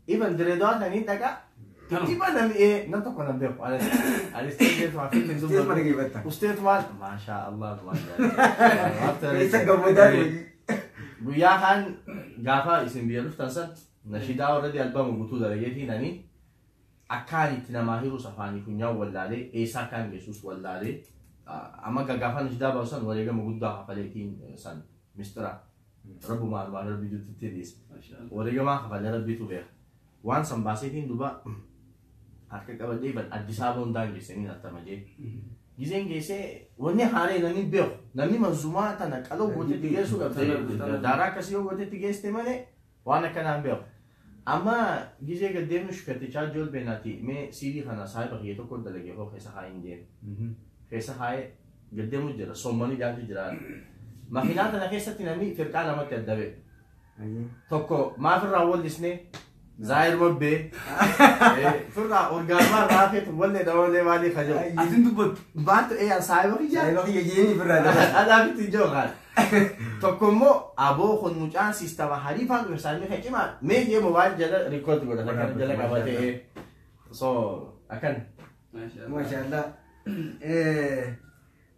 even direedaa taniin dhaqa. Kijiba namni nam tokko nam beeku. Alisteejeetu haa fiitin dubba. Usteetu maal? Maashaa Allah maashaa. Isa gammadaan guyyaa kan gaafa isin biyya dhuftan san nashiidaa warra albama guutuu dalageetiin ani akkaan itti namaa hiruus afaanii funyaan wallaalee eessaa kaan geessuus wallaalee amma gaggaafaan nashiidaa baasu san wareegama guddaa hafaleetiin san mistira rabbumaan waan rabbii juttutti dhiisa. Wareegamaa hafalee rabbiitu beeka. Waan san baaseetiin duba harka qabadhee Addis Ababa hundaan geessanii nattama jee. Gizeen geessee wanni haaree namni beeku namni manzumaa tana qaloo gootetti geessuu qabdee daaraa akkasii yoo gootetti geessite malee waan akkanaan beeku. Amma gizee gaddeemnu shukattichaa jool beenaati mee CD kana saayiba kiyya tokko dalagee hoo keessa haa'in jeen. Keessa haa'ee gaddeemu jira sommanii jaantu jira. Makiinaa tana keessatti namni firqaa lamatti adda beeku. Tokko maafirraa wallisnee Zahir Mabbe. Firqaa orgaanummaa raafeetu wallee dhawalee maalii kajabu. Asin dubbatu. Baatu saayiba kiyya. Saayiba kiyya jeeni firraa. Adaabitti ijoo qaala. Tokko immoo aboo kun mucaan siistama hariifaa gosaanii kan cimaa mee jee moobaayil jala rikoordi godhata kan jala qabatee so akkan. Maashaallah.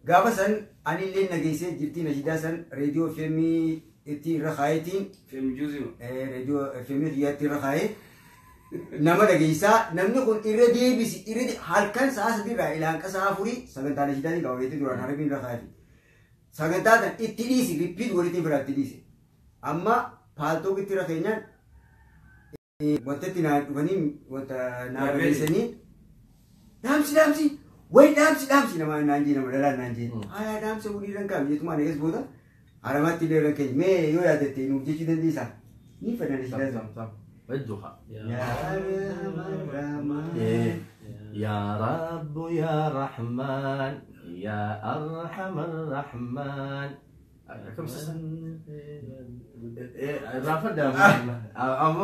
Gaafa san anillee nageessee jirti nashiidaa san reediyoo feemii itti irra kaayetiin Feemii juuziima. reediyoo feemii xiyyaatti irra kaayee nama dhageessaa namni kun irra deebisi halkan sa'a sadiirraa ilaan qasaa afurii sagantaa nashiidaatiin qabameetti duraan harabiin irra kaa'ati. Sagantaa tan itti dhiisi rippiit walitti biraa itti dhiisi. Amma paaltoo itti irra keenyaan wanta itti naa dhufanii wanta naa dhageessanii dhaamsi way dhaamsi nama naan jee nama dhalaan naan jee. Haa dhaamsa wulii irraan qabu jechumaan eegas booda haramaatti illee irra keenya mee yoo yaadatte nuuf jechuu dandeessaa ni fedhan nashiidaa. وجهها يا رب يا رحمن يا أرحم الرحمن كم سنة؟ رافع دام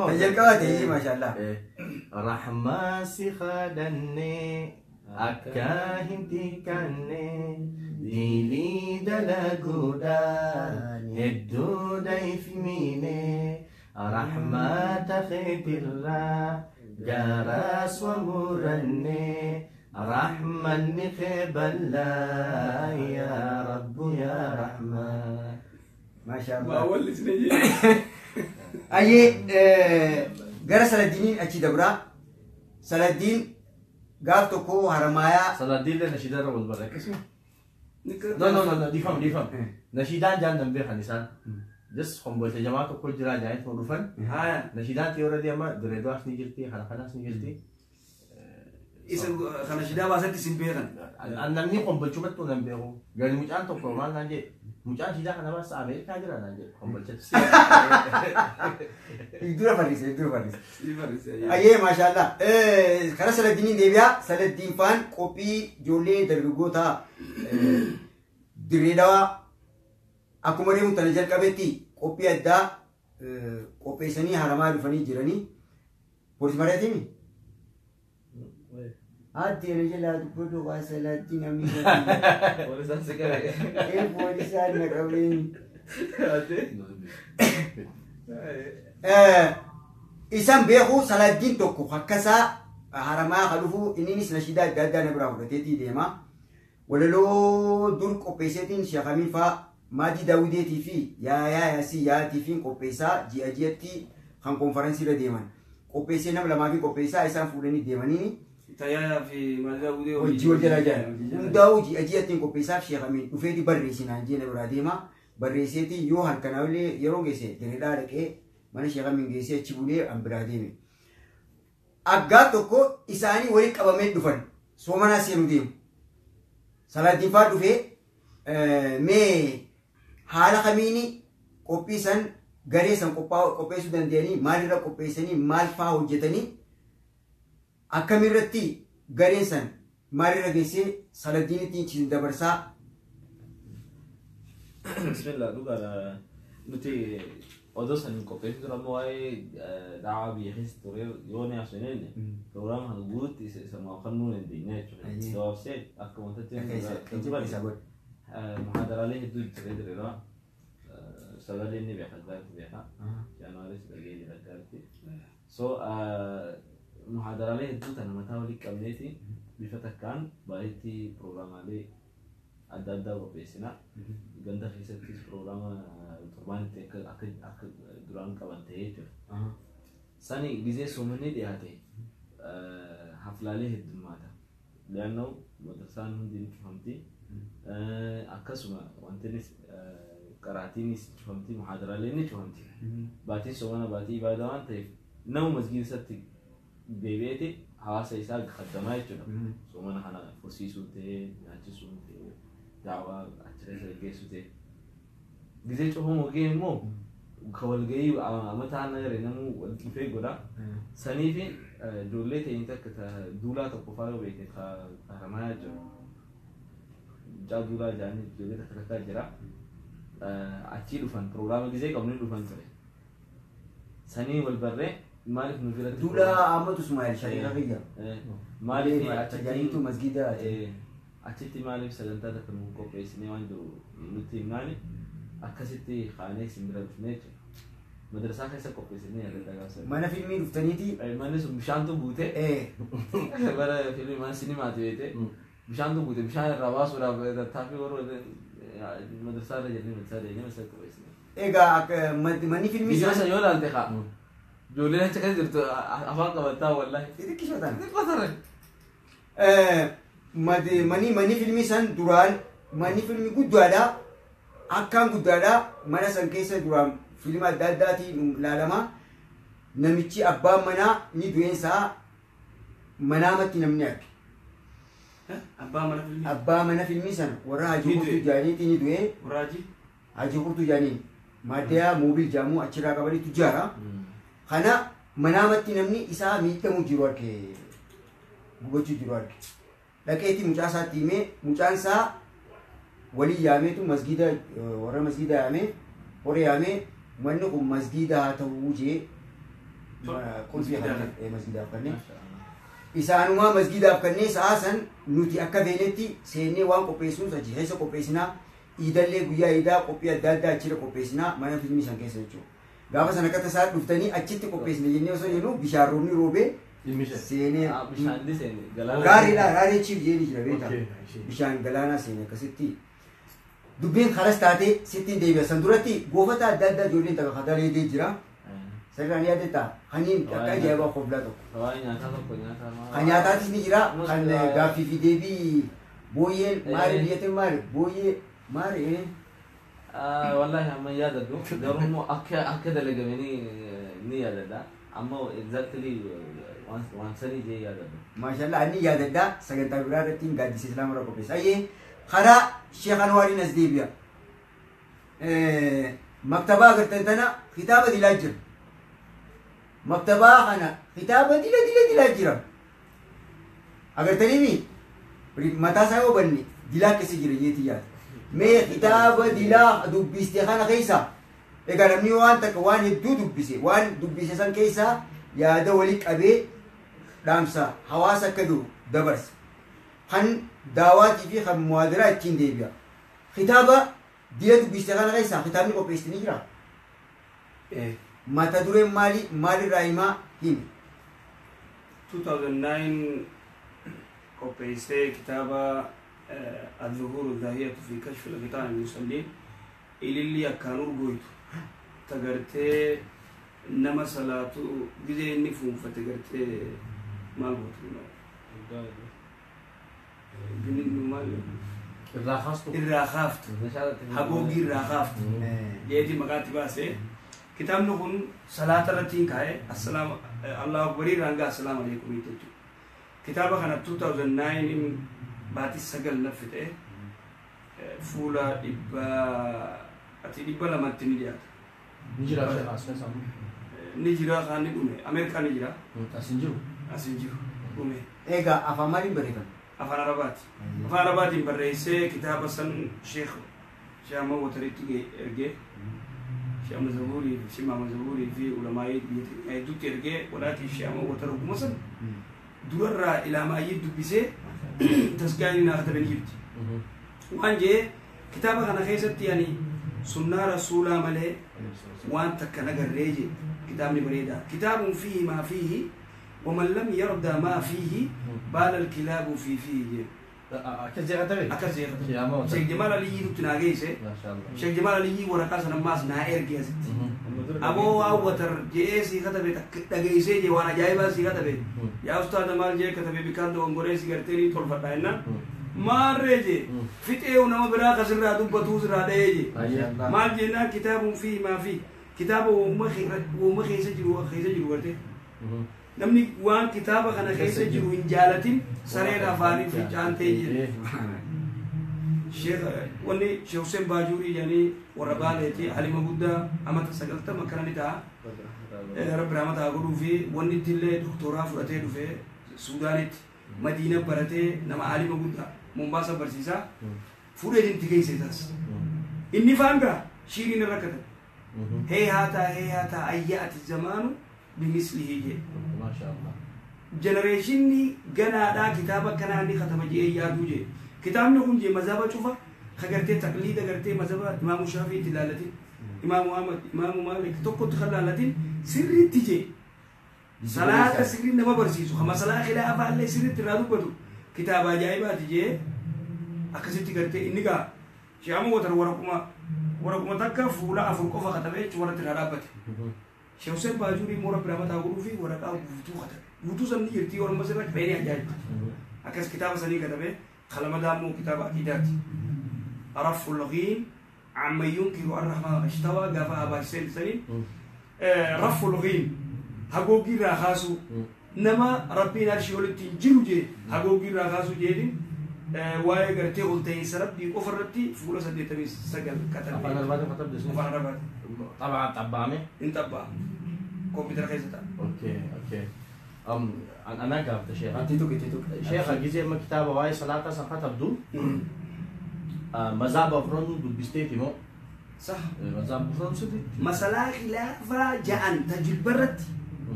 تجل كواتي ما شاء الله رحمة سخدني أكاهنتي كني ديلي دلقودا هدو دايف ميني رحمة خير الله جرس ومرني رحمن خيب الله يا رب يا رحمن ما شاء الله ما أول سنة أي جرى سلادين أشي دبرة سلادين قال تكو هرمايا سلادين لنا نشيدان أول مرة اسمه لا ديفهم نشيدان جان دمبي خنيسان جس خمبوت جماعة كل جرا جايت مودفن نشيدان تيورا دي أما دريدواس نيجرتي خلاص نيجرتي إذا خنا شدا باسات سيمبيرن أنا مني خمبوت شو بتو نمبيهو قال مجان تو كمان نانجي مجان شدا خنا بس أمريكا جرا نانجي خمبوت شت يدور فارس أيه ما شاء الله خلاص سلادين ديبيا سلادين فان كوبي جولي درجوتا دريدوا aku mari mutanajal kabeti kopi ada kopi seni harama dufani jirani polis marati mi adi rejela dupodo wasalati nami Polisan sekali. polisan nak kawin isan behu saladin tokko hakkasa harama khalufu ininis nashida dadda nabra fudhateti deema walalo dur qopheessetiin sheekhamii faa Madi Dawudeetii fi yaasii yaatii fi qopheessaa ji'aji'atti kan konferansii irra deeman. Qopheessee nama lamaa fi qopheessaa isaan fuudhanii deemanii. Tayyaa fi Madi Dawudee hojii hojjala jiran. Hundaa'u ji'aji'attiin qopheessaaf sheekamiin dhufeeti barreessinaan jeena biraa deema. Barreesseetii yoo halkanaallee yeroo geesse diriidhaa dhaqee mana sheekamiin geessee achi bulee an biraa deeme. Aggaa tokko isaanii walitti qabamee dhufan. Soomanaa seenuu deemu. Salaaddiin fa'aa dhufee mee haala kamiini qophii san garee san qopheessuu danda'anii maalirra qopheessanii maal fa'aa hojjetanii akkamirratti gareen san maalirra geessee saladdiinitti ciisin dabarsaa. Bismillah dhugaadha nuti odoo san qopheessu tura ammoo waa'ee dhaawaa biyya keessa ture yoo ni haasofneen pirogiraama kana guutuutti isa maafannuu dandeenya jechuudha. Gabaabsee akka wantatti muhaadaraalee hedduu jireera sagalee inni beekaa gaariitti beekaa jaanaaris dhagee jira gaariitti so muhaadaraalee hedduu tana mataa walii qabneeti bifa takkaan baay'eetti pirogiraamaalee adda addaa qopheessina ganda keessattis pirogiraama torbaanitti akka duraan qaban ta'ee jechuudha sani gizee soomanni dhiyaate haflaalee heddummaata leannoo madarsaan hundi ni cufamti akkasuma wantinis qaraatiinis cufamti muhaadaraalee ni cufamti baatiin soomana baatii ibaadaa waan ta'eef nama masgiida isatti deebi'eeti hawaasa isaa qaddamaa jechuudha soomana kana fursiisuu ta'ee nyaachisuu ta'ee daawaa achirra geessuu ta'ee gizee cufamu wagee immoo ka walgahii amataan nagare namuu wal dhufee godha sanii fi ijoollee ta'in takka duulaa tokko fa'aa beekte haramaa jiru jadula jani juga terkait jera aci dufan program gizee qabnu dufan ture sanii wal barre maalif nu bira dula amatu Ismail Shari'a biyya maalif tajaajilu masgida achitti maalif sagantaa takka nu qopheessine waan jiru nutti himnaani akkasitti kaanee simbira dhufnee madrasaa keessa qopheessine yaadata gaafsa mana filmii dhuftaniiti manni sun bishaantu buute bara filmii mana sinimaati beete bishaan tu buute bishaan irraa baasuudhaaf tattaaffii warra madrasaa irra jennee madrasaa deemnee masa qopheessine. Egaa manni filmii sana yoo ilaalte kaa Ijoolleen achi keessa jirtu afaan qabataa wallahi. xixiqqishotaan. Xixiqqotarre. Manni filmii san duraan manni filmii guddaadha. Akkaan guddaadha. Mana san keessa duraan filma adda addaatiin ilaalama. Namichi abbaan manaa ni du'eensaa manaamatti namni arge. Abbaa mana filmii sana warra hajii kurtuu jaaniitii ni du'ee. Hajii kurtuu jaanii maaddaa moobil jaamuu achirraa qabaniitu jaara. Kana manaamatti namni isaa miidhamuu jiru arge. Gubachuu jiru arge. Dhaqeetti mucaa isaatti himee mucaan isaa walii yaameetu masgiida warra masgiida yaamee hore yaamee manni kun masgiida haa ta'uu jee qulfii masgiidaaf kanneen. Isaanumaa masgiidaaf kanneen sa'a san nuti akka beenetti seennee waan qopheessuun achi keessa qopheessinaa iidallee guyyaa iidaa qophii adda addaa achirra qopheessinaa mana filmii san keessa jechuudha. Gaafa sana akka tasaa dhuftanii achitti qopheessine jennee osoo jennu bishaan roobni roobee seenee gaariidha gaarii chiif jeeni jira beektaa bishaan galaanaa seene akkasitti dubbiin karas taatee sittiin deebi'a san duratti goofata adda addaa ijoolleen takka kadalee jira. Sekarang dia ada hanin kakak dia bawa kobla tu. Kan nyataatis ni jira kan gafi videbi boye mari dia tu mari boye wallahi amma yaadadu garumo akka dalaga ni yaadada amma exactly waan sani je yaadadu. Mashallah ani yaadada sagantaa biraa irratti gaaddisa islaama irra qopheessa. Ayyee karaa Sheekh Anwaariin as deebi'a. Maktabaa agartan tana kitaaba dilaa jira. Maktabaa kana kitaaba dila jira. Agartanii mataa isaa yoo banne dilaa keessa jira jeetii yaada. Mee kitaaba dilaa dubbiste kana keessa egaa namni waan takka waan hedduu dubbise waan dubbise san keessa yaada walii qabee dhaamsa hawaasa akka jiru dabarsa. Kan daawaatii fi kan muwaadiraa ittiin deebi'a. Kitaaba dila dubbiste kana keessa kitaabni qopheessitanii jira. Mata dureen maalirraa himaa himi? 2009 qopheessee kitaaba الظهور الداهية في كشف الغطاء المسلين ililli akkaan urgoytu ta gartee nama salaatu gizee inni fuunfate gartee maal gootu irraa kaaftu hagoogii irraa kaaftu jeeti maqaatti baasee kitaabni kun salaata irratti kaa'ee allahu akbarii rangaa assalaamu alaikum jechuudha. Kitaaba kana 2009 baatii 9 naffite fuula dhibba lamatti ni dhiyaata. Ni jira kan ni dhume Ameerikaa ni jira. Asin jiru dhume. Egaa afaan maaliin barreeffame? Afaan Arabaati. Afaan Arabaatiin barreessee kitaaba san Sheekh Shaama Watariitti ergee Shaama Zabuurii fi Shimaama Zabuurii fi ulamaayii hedduutti ergee walaatii Shaama Watara oguma san durarraa ilaamaayyii dubbisee tasgaanii naa katabanii jirti. Waan jee kitaaba kana keessatti yani sunnaa rasuulaa malee waan takka nagarree je kitaabni bareedaa. Kitaabun fiihi maa fiihi ومن لم يرضى ما فيه بال الكلاب فيه أكثر شيخ جمال علي تناقيسه شيخ جمال علي ورقاص نماس نائر كيست أبو أوتر جيسي كتبه تقيسه جوانا جايبا سي كتبه يا أستاذ مال جي كتبه بكاندو أنغوريسي كرتيني تولفتاينا ما رجي فتئه ونما بلا خسر رادو بطوز راديه مال جينا كتاب فيه ما فيه كتاب ومخيسة جلوه ورته namni waan kitaaba kana keessa jiru hin jaalatin sareen afaanii fi caantee jira. Wanni Sheekh Hussein Baajuurii jedhanii warra baaleeti halima guddaa amata 90 kana ni ta'a. Rabbi rahmataa godhuu fi wanni ittillee doktoraa fudhatee dhufee Suudaanitti Madiina baratee nama halima guddaa Mombaasa barsiisaa fuudhee dinti geesse taas. Inni faangaa shiiriin irra katan. Hee haataa ayyaati zamaanu بمثله جي ما شاء الله جنريشني جنادا كتابة كنا عندي ختم جي يادو جي كتاب نقول جي مذهب شوفه خجرتي تقليد خجرتي مذهب إمام الشافعي تلالتي إمام محمد إمام مالك تقول تخلالتي سري تيجي صلاة سري نما برسيسو خما صلاة خلا أفعل لي سري ترادو بدو كتاب جايبة تيجي أكسر تيجي إني كا شامو وتر ورقما تكا فولا أفرقه ختمه شورة ترادبته Sheikh Hussein Bajuri mora birama taa'uu fi waraqaa guutuu qata. Guutuu sanni jirti yoo nama sirra qabeenii ajaa'iba. Akkas kitaaba sanii katabe qalama daamuu kitaaba aqiidaati. Araful Ghiin amma yunkiru arrahmaa ashtawa gaafa abaaseen sanii Raful Ghiin hagoogii irraa kaasu nama rabbiin arshii walitti jiru jee hagoogii irraa kaasu jeedin waa'ee gartee ol ta'insa rabbii qofa irratti fuula 89 katabe. Afaan Arabaatiin katabde sun? Afaan Arabaatiin. Xabaan xabbaame? In xabbaa. Kompiitara keessa ta'a. Okay. أنا قابت شيخ. تيتوك شيخ جزء من كتاب واي صلاة سنخت أبدو. مذهب أفراد بالبستيتي مو. صح. مذهب أفراد سدي. مسألة خلافة جان تجبرت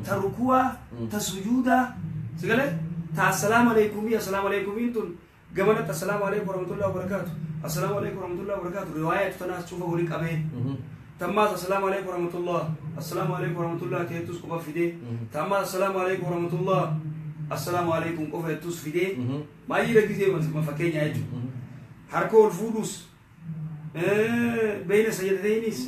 تركوا تسجودا سجله السلام عليكم يا السلام عليكم انتم جمانة السلام عليكم ورحمة الله وبركاته السلام عليكم ورحمة الله وبركاته رواية تناس تشوفها وليك أبيه تماس السلام عليكم ورحمة الله السلام عليكم ورحمة الله تيتوس كوفا فيدي تماس السلام عليكم ورحمة الله السلام عليكم كوفا تيتوس فيدي ما يركز زي ما فكين يعيش حركوا الفلوس بين سيدتينيس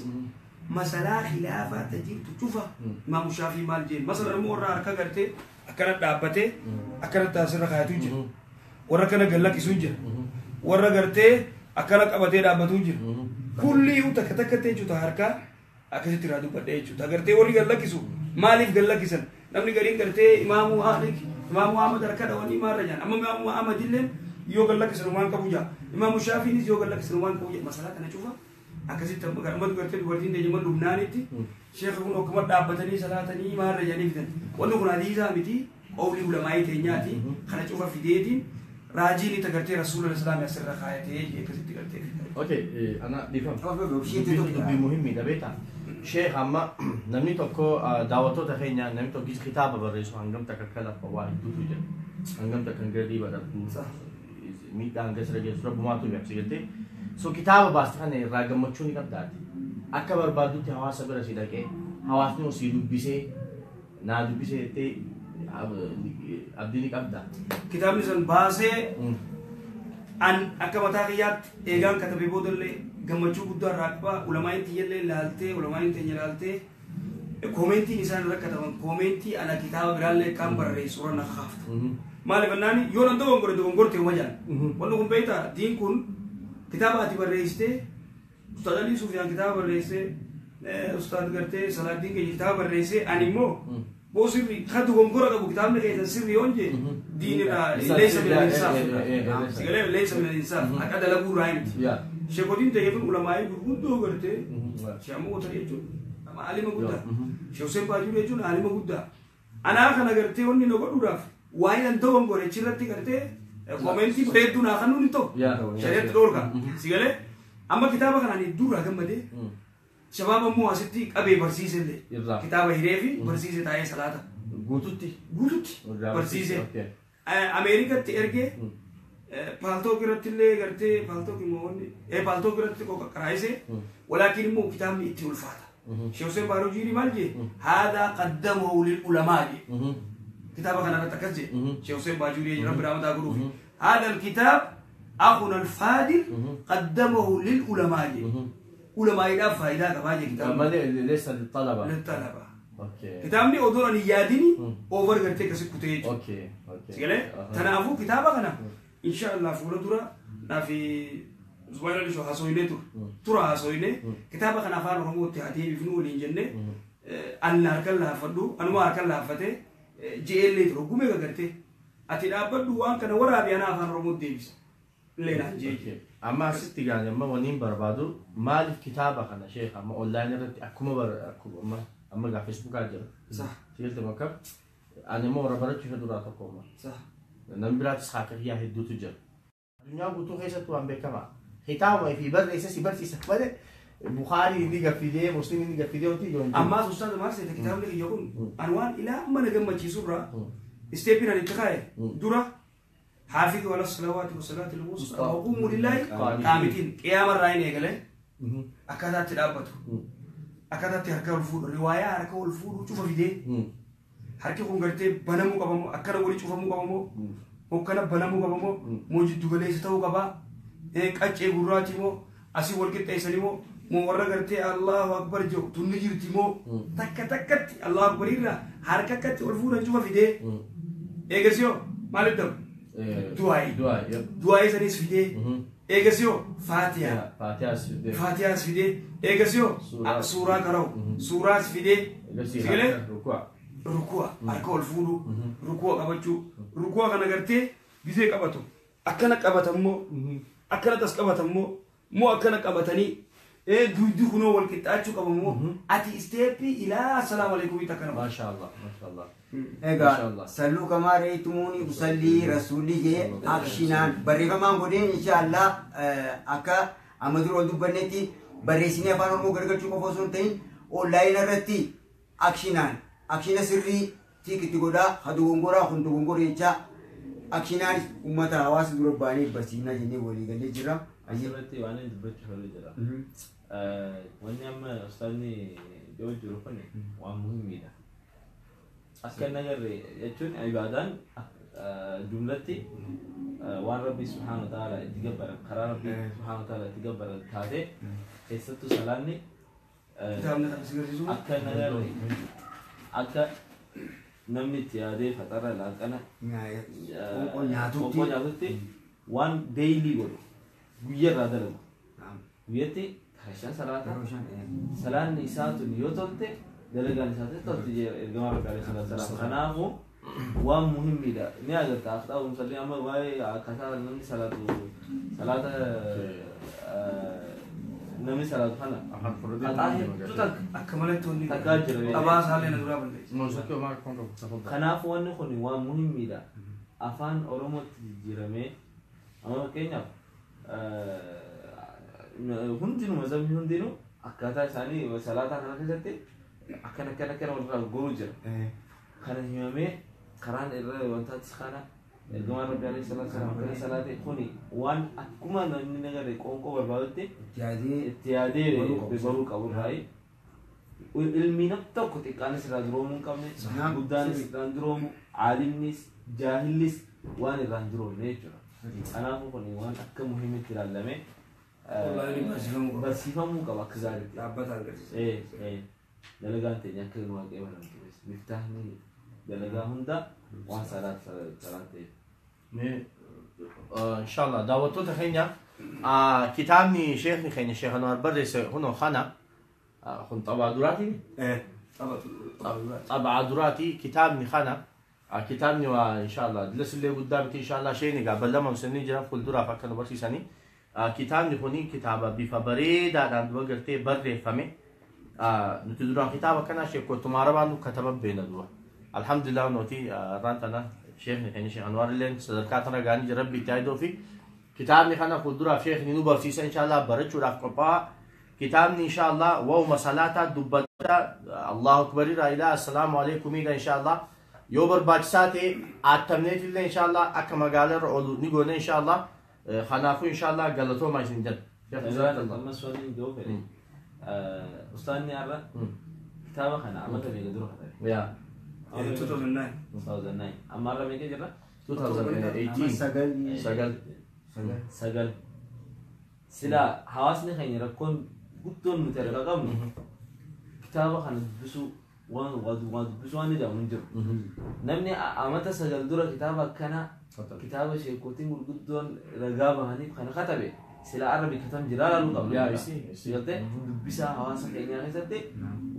مسألة خلافة تجيب تشوفها ما مشافي مال جين مثلا المورة أركا قرتي أكنت دابته أكنت تأثير خياتو جر ورا كنا قلك يسوجر ورا قرتي أكنت أبتي دابتو جر كل يوم تكتكتي جو تهاركا أكيد ترادو بدأ جو تقرتي ولي قلك يسو مالك قلك يسن نمني قرين قرتي إمام أحمد إمام أحمد أركا دواني ما رجع أما إمام أحمد جلهم يو قلك يسلمان كبوجا إمام الشافعي نيز يو قلك يسلمان كبوجا مسألة أنا شوفها أكيد تبغى كلمات قرتي بقولين ده جمال لبنانيتي شيخ يقول حكومة دابتني صلاتني ما رجعني فيدن وانو كنا ديزا متي أولي علماء تينياتي خنا تشوفها في ديتين راجيني تقرتي رسول الله صلى الله عليه وسلم خايتي أكيد تقرتي أوكي أنا ديفهم بمهم ده بيتا شيخ أما نمني تكو دعوته تخينيا نمني تكو جيز كتابة بريسو هنگم تككلا فواحد دوتو جن هنگم تكنجري بدر ميت هنگس رجع سورة بماتو بيحسيته سو كتابة باستخانة راجم مچوني كب داتي أكبر بادو تي حواس سبرا سيدا كي حواس نو سيدو بيسه نادو بيسه تي أبديني كب دات كتاب نزل باسه أن أكبر تاقيات إيجان كتبه بودل gammachuu guddaa raakba ulamaa'in tiyyallee laaltee ulamaa'in teenya laaltee koomentiin isaan irra kataban koomentii ana kitaaba biraallee kan barreessu irra naqaaftu maaliif annaani yoo nan dogongorte uma jaan wanni kun beekta diin kun kitaaba ati barreessite ustaad alii sufiyaan kitaaba barreesse ustaad gartee salaaddiin keenya kitaaba barreesse ani immoo boo sirri kan dogongora qabu kitaabni keessan sirri yoon jee diin irraa leessa min al-insaaf sigalee leessa min al-insaaf akka dalaguu irraa himti شيخودين تيجون علماء يقولون قرتي شامو وتريجون أما عالم قدا شيخ حسين باجور يجون عالم قدا أنا أخنا قرتي وني نقول دراف واين أنتوا قرتي شرتي قرتي كومنتي بدون أخنون إنتو شريعة دورك سيقله أما كتابه كنا ندور أكمل مدة شباب مو أسيتي أبي برسيس اللي كتابه هيرفي برسيس تاعي سلاطة غوتوتي برسيس أمريكا تيرجع بالتو كرتلي قرتي بالتو كموني بالتو كرتي كرايسه ولكن مو كتاب يتيول فاتا شيخ حسين باروجيري مالجي هذا قدمه للعلماء كتاب كان تكزي شيخ حسين باروجيري رب رحمه الله هذا الكتاب اخونا الفاضل قدمه للعلماء علماء لا فائده كباجي كتاب ليس للطلبه اوكي كتابني اودون ياديني اوفر قرتي كسكوتي اوكي سيغله تنافو كتابه كان إن شاء الله فولا ترى نافي زباير اللي شو حاسوينه ترى حاسوينه كتابة كنا فان رموت تهاتي بفنو الإنجنة أنا أركلها فدو أنا ما أركلها فته جيل لي ترى قومي كقرتي أتلا بدو وان كنا ورا بيانا فان رموت ديبس لينا جيل أما ستيجان أما ونين بربادو مال كتابة كنا شيخ أما أونلاين رت أكما أما قا فيسبوك أجر صح تيجي تمكب أنا ما ورا برا شو هدورا تقوم صح نمبرات سخاك هي هدو تجر الدنيا بتو خيسة تو أمبي كمان ختام في بر ليس سبر في سكبر بخاري اللي قفيده مسلم اللي قفيده وتي جون أما أستاذ مارس الكتاب اللي يقول عنوان إلى ما نجمع تجسورا استيبنا الاتقاء دورا حافظ على الصلوات والصلاة الوسطى وقوموا لله قانتين قيام الرأي نقله أكادت تلابته أكادت تحكي الفود رواية حركة الفود شوف فيديو حركة كونغرتي بنامو كبامو أكنا ولي شوفامو كبامو مكنا بنامو كبامو موجود دوغلي ستاو كبا إيه كأشي غراتي مو أسي ولكت تيسني مو moo warra gartee Allahu akbar jedhu tunni jirti moo takka takkatti Allahu akbar irraa harka akkatti ol fuudhan cufa fidee eegasiyoo maaliif dhabu du'aayi sanis fidee eegasiyoo faatihaas fidee eegasiyoo suuraa qara'u suuraas fidee sigalee rukua harka ol fuudhu rukua qabachuu rukua kana gartee gisee qabatu akkana qabatammoo akkana tas qabatammoo moo akkana qabatanii duudu kunoo wal qixxaachuu qabamoo ati isteeppii ilaa assalaamu alaykum takana maashaallah maashaallah egaa salluu kamaa reeytumuuni usallii rasuulli jee akshinaan barreeffamaan godheen inshaallah akka amma dura ol dubbannetti barreessinee afaan oromoo gargalchuu qofa osoo hin ta'in onlaayina irratti akshinaan akshina sirrii tiikitti godhaa hadugongoraa kun dogongora jechaa akshinaan ummata hawaasa dura baanee barsiifnaa jennee walii galee jira. Asirratti waan inni dubbachuu haala jira. Wanni amma ustaadni yoo jiru kun waan muhiimidha. Akka hin agarre jechuun ibaadaan jumlatti waan rabbi subhaanahu wa ta'ala itti gabbaran karaa rabbi subhaanahu wa ta'ala itti gabbaran taate keessattuu salaanni akka hin agarre akka namni itti yaadee faxara laaqana qoqqoo nyaatutti waan deeyilii godhu guyyaa irraa dalagu guyyatti harashaan salaanni isaa tun yoo tolte dalagaan isaa tolte ergamaa rabbi alayhi salaam kanaafu waan muhiimidha ni agarta aftaa umsalli amma waa'ee akkaataa namni salaata namni salaatu kana haxaa hedduu akka malatti wanni takkaa jira qabaa isaallee na duraa balleessa kanaaf wanni kun waan muhiimidha afaan oromootti jijjiiramee amma fakkeenyaaf hundinuu mazhabni hundinuu akkaataa isaanii salaataa kana keessatti akkana walirraa goruu jira kana himamee karaan irra wantaati kana ergamaa rabbi alayhi salaam akkana salaate kuni waan akkuma namni nagare qoonqoo barbaadutti itti yaadee baruu qabu irraayi ilmi nam tokko xiqqaanis irraa duroomuu hin qabne guddaanis irraan duroomu aalimnis jaahillis waan irraan duroomne jechuudha kanaafuu kun waan akka muhiimitti ilaalame barsiifamuu qaba akka gaariitti dhaabbataan garsiisa dalagaan teenya akka waaqee baramtu miftaahni dalagaa hunda waan salaat inshallah daawwattoota keenya kitaabni sheekni keenya sheekh Anwar barreesse hunoo kana kun xabaa duraati xabaa duraati kitaabni kana kitaabni waa inshallah dilasillee guddaa miti inshallah sheekni gaaballama musanii jira fuulduraaf akka nu barsiisanii kitaabni kuni kitaaba bifa bareedaadhaan duba gartee barreeffame nuti duraan kitaaba kana sheekotuma arabaan kataba beena dura alhamdulillah nuti rantana sheekni keenya sheekh Anwar illeen sadarkaa tana gaanii jira rabbi itti aidoo fi kitaabni kana fuulduraaf sheekni nu barsiisa inshallah barachuudhaaf qophaa'a kitaabni inshallah waa'uma salaataa dubbata allahu akbar irraa ilaa assalaamu alaykum ila inshallah yoo barbaachisaa ta'e attamneet illee inshallah akka magaalaa irra oolu ni goone inshallah kanaafuu inshallah galatooma isin jedha amma su'aaliin yoo fedhe ustaadni har'a kitaaba kana amata meeqa dura katame yaa 2009 amma har'a meeqa jirra 2018 sagal sila hawaasni keenya rakkoon guddoon nuti argaa qabnu kitaaba kana dubbisuu waan dubbisuu waan jedhamu hin jiru namni amata sagal dura kitaaba akkana kitaaba sheekotiin gurguddoon ragaa bahaniif kana katabe sila arabi katam jira laalu qabdu yaate dubbisaa hawaasa keenyaa keessatti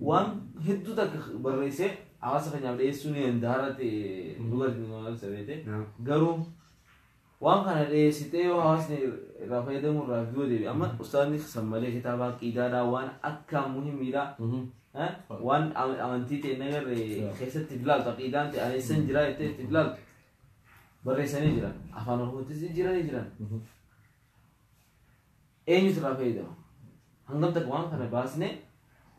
waan hedduu takka barreessee hawaasa keenyaaf dhiyeessuu ni dandaharate dhugaatti sabeete garuu waan kana dhiyeessitee yoo hawaasni irraa fayyadamu irraa yoo deebi amma ustaadni sammalee kitaaba aqiidaadhaa waan akka muhiimidha waan amantii ta'e nagarre keessatti bilaaltu aqiidaan ta'e aneessan jira jettee itti bilaaltu barreessanii jiran afaan oromootis jiranii jiran eenyutu irraa fayyadama hangam takka waan kana baasne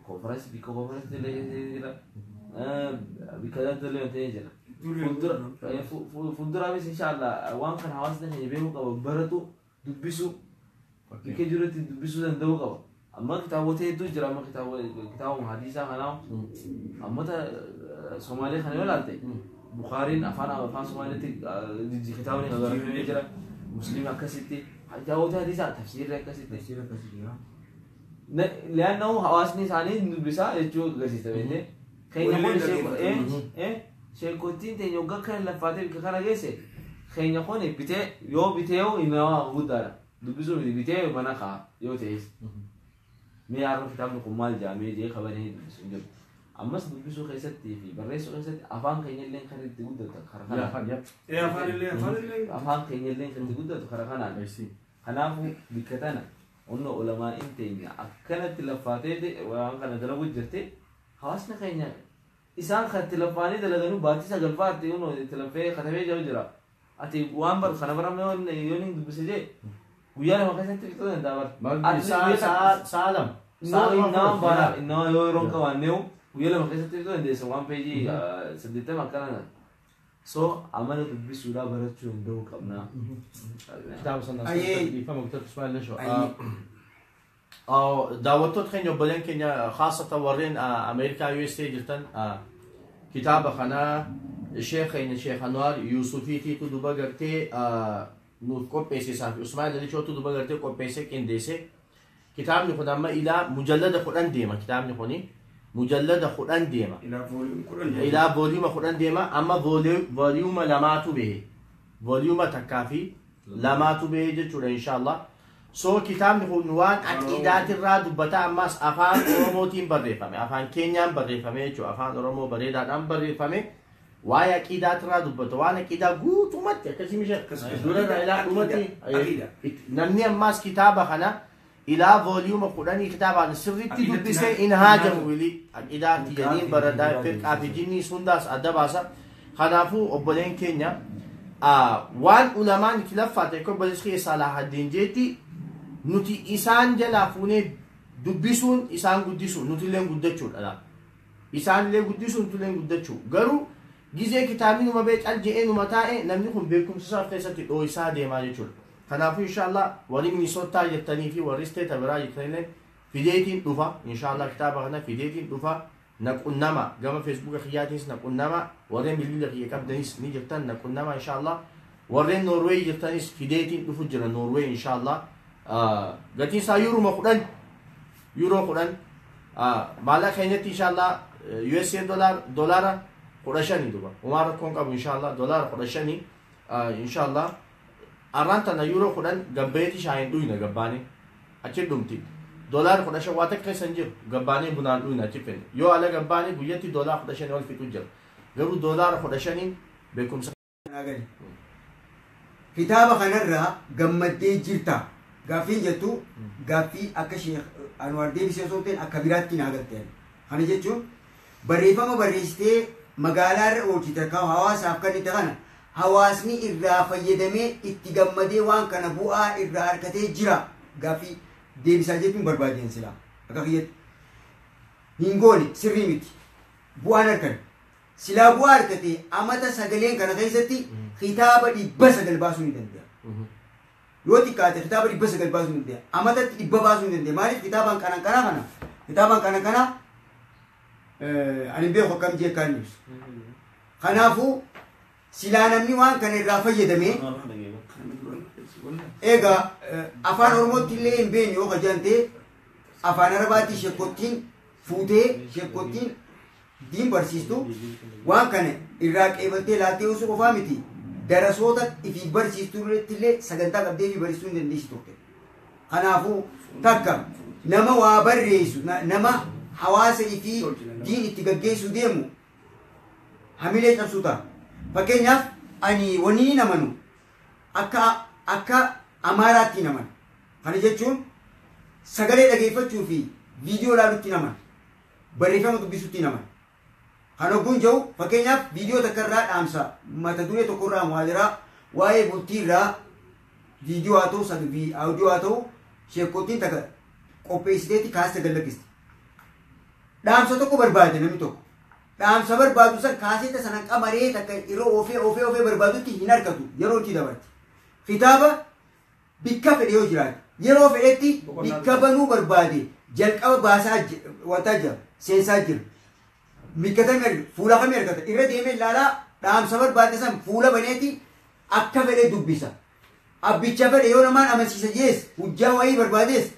konferensi bikka konferensi illee jira bikka daddalee ta'ee jira fuulduraafis inshallah waan kana hawaasni keenya beekuu qaba baratu dubbisu bikka jirutti dubbisuu danda'uu qaba amma kitaabota hedduu jira amma kitaaba hadiisaa kanaa ammata Somaalee kana yoo ilaalte Bukhariin afaan Somaaliitti kitaabni barreeffamee jira Musliim akkasitti kitaabota hadiisaa tafsiirri akkasitti لأنه حواسني ثاني بسا يجوا قصيدة بيته خينا كون شيء كوتين تيجوا كان لفاتي بكرة جيسة خينا كون بيته يو بيتهو إنه غودارا دبسوا بيته بنا خا يو تيس مي أعرف كتاب نقمال جامعي جي خبرني دبسوا أمس دبسوا خيسة في بريسوا خيسة أفان خينا اللين خريط تقول يا أفان يب يا أفان اللي أفان خينا اللين خريط تقول خرخانا خنافو بكتانا إنه علماء إنتيني أكنت تلفاتي وأنا كنا دلوا جرتي خاصنا خينا إنسان خد تلفاني دلوا باتي سجلفات إنه تلفي خدمه جو جرا أتي وامبر خنا برا من يونين بسجى ويانا ما كان تريتوا نداور سالم إنه برا إنه يورون كوانيو ويانا ما كان تريتوا نديس وام بيجي سديته ما كنا so أمانة بسورة برا شو كمنا كتاب صنع يفهم كتاب سؤال ليش أو دعوتت خيني وبلين كنيا خاصة ورين أمريكا USA جتن كتاب خنا الشيخ خيني الشيخ أنوار يوسفي تي تدوبا قرتي نوكو بيسي سافي اسماعيل اللي شو تدوبا قرتي كو بيسي كنديسي كتاب نخونا ما إلى مجلد قرآن ديما كتاب نخوني مجلد قرآن ديما إلى فوليوم قرآن ديما أما فوليوم لماتو به فوليوم تكافي لماتو به جتشورا إن شاء الله سو كتاب نوان عقيدات الراد بتا أماس أفان أوروموتين بريفامي أفان كينيان بريفامي شو أفان أورومو بريدان أم بريفامي واي عقيدات الراد بتا وانا عقيدة قوت ومت كسي مش دولة إلى أمتي نمني أماس كتابة خنا إلى فوليوم قرآني كتاب عن سرتي دبسة إنهاجم ولي عقيدات تجانين برداء فرق أفجيني سنداس أدباسا خنافو أبلين كينيا وان علماء نكلفات يكون بلسخي صلاح الدين جيتي نوتي إسان جلا فوني دبسون إسان قدسون نوتي لين قدتشون ألا إسان لين قدسون نوتي لين قدتشون قرو جزء كتابين وما بيت الجئين ومتاعين نمنكم بيكم سسار فيساتي أو إسان دي ما جيتشون خنافو إن شاء الله ولي من صوتا يتني في ورستة تبرا يتنين فيديتين دوفا إن شاء الله كتابة هنا فيديتين دوفا نكون نما جام فيسبوك خياتيس نكون نما ورين بالليل خيا كاب دنيس نيجتن نكون نما إن شاء الله ورين نرويج جتنيس فيديتين دوفجر نرويج إن شاء الله قتين سا يورو مقدن يورو قدن مالا خينت إن شاء الله USA دولار قرشاني دوبا ومارا كون كاب إن شاء الله دولار قرشاني إن شاء الله أرانتنا يورو قدن جنبيتي شاين دوينا جباني أكيد دومتي دولار قداشة واتك كيسنجر جباني بنان دوينا تفين يو على جباني بيجي دولار قداشة وال في تجر غيرو دولار قداشة بيكم كتاب خنرة جمدي جرتا غافين جتو غافي أكشي أنوار دي بسيسوتين أكبرات كي ناقلتين خاني جتو بريفا ما بريستي مقالار أوتي تركاو هواس أفكار نتغانا هواسني إرّا فيدمي اتجمدي وان كان بوآ إرّا أركتي جرا غافي دي بساجتين بربادين سلا أكاكيت هنغولي سريميت بوآ نركن سلا بوآ أركتي أمتا ساقلين كان غيزتي خطابة دي بس أقل باسو ندنديا يوتي كاتي خطابة دي بس أقل باسو ندنديا أمتا تبا باسو ندنديا مالي خطابة كان خطابة كان أنا بيخو كم جي كان نيوس خنافو سلا نمني وان كان الرافة يدمي إيغا أفان أرموت اللي بين يوغا جانتي أفان أرباتي شكوتين فوتي شكوتين دين برسيستو وان كان الراك إيبلتي لاتي وسو فامتي درسوتا إفي برسيستو تلي سجنتا قبدي في برسيستو نديستو خنافو تكا نما وابريسو نما حواسي إفي دين اتقاقيسو ديمو حميلي تبسوتا فكينياف أني ونيني نمانو akka amaaraatti naman kana jechuun sagalee dhageeffachuu fi viidiyoo ilaaluutti naman barreeffama dubbisuutti naman kan ogguun jiru fakkeenyaaf viidiyoo takka irraa dhaamsa mata duree tokko irraa muhaadiraa waa'ee bultii irraa viidiyoo haa ta'u audiyoo haa ta'u sheekottiin takka qopheessiteetti kaasite gallakkisti dhaamsa tokko barbaade namni tokko dhaamsa barbaadu san kaasete sanan qamaree takka yeroo ofee barbaadutti hin argatu yeroo itti dabarti kitaaba bikka fedhe yoo jiraate yeroo fedhetti bikka banuu barbaade jalqaba baasaa wanta jira seensaa jira mikkatame fuula kamii argata irra deemee ilaalaa dhaamsa barbaade san fuula baneeti akka fedhe dubbisa abbicha fedhe yoo namaan amansiisa jees hujjaa wayii barbaadees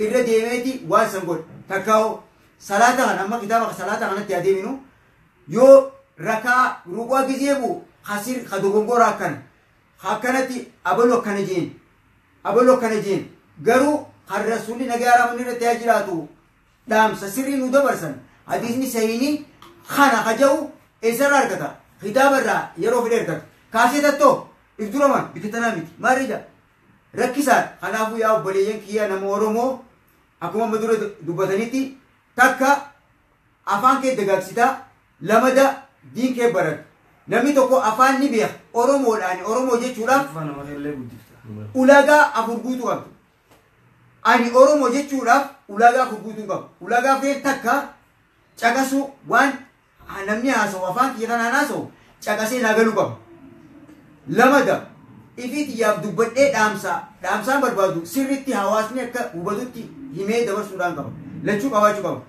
irra deemeeti waan san godhe takkaa'u salaata kana amma kitaaba salaata kanatti adeeminu yoo rakaa ruqaa gizee bu hasir kadogongora akkanatti abaloo akkana jeen garuu kan rasuulli nagaa ramani irratti haa jiraatu dhaamsa sirrii nu dabarsan hadiisni sahiini kana kaja'u eessarraa argata kitaaba irraa yeroo fidhe argata kaasee tattoo if duraman bitatanaa miti maarija rakkisaan kanaafuu yaa obboleeyyan kiyya nama oromoo akkuma amma dura dubbatanitti takka afaan kee dagaagsita lamada diin kee barata namni tokko afaan ni beeka oromoodhaan oromoo jechuudhaaf ulaagaa afur guutuu qabdu ani oromoo jechuudhaaf ulaagaa afur guutuu qabu ulaagaa fee takka caqasu waan namni haasa'u afaan kiyya kanaan haasa'u caqasee naagaluu qaba lamada ifiiti yaaf dubbadhee dhaamsaan barbaadu sirritti hawaasni akka hubatutti himee dabarsuudhaan qaba lachuu qabaachuu qaba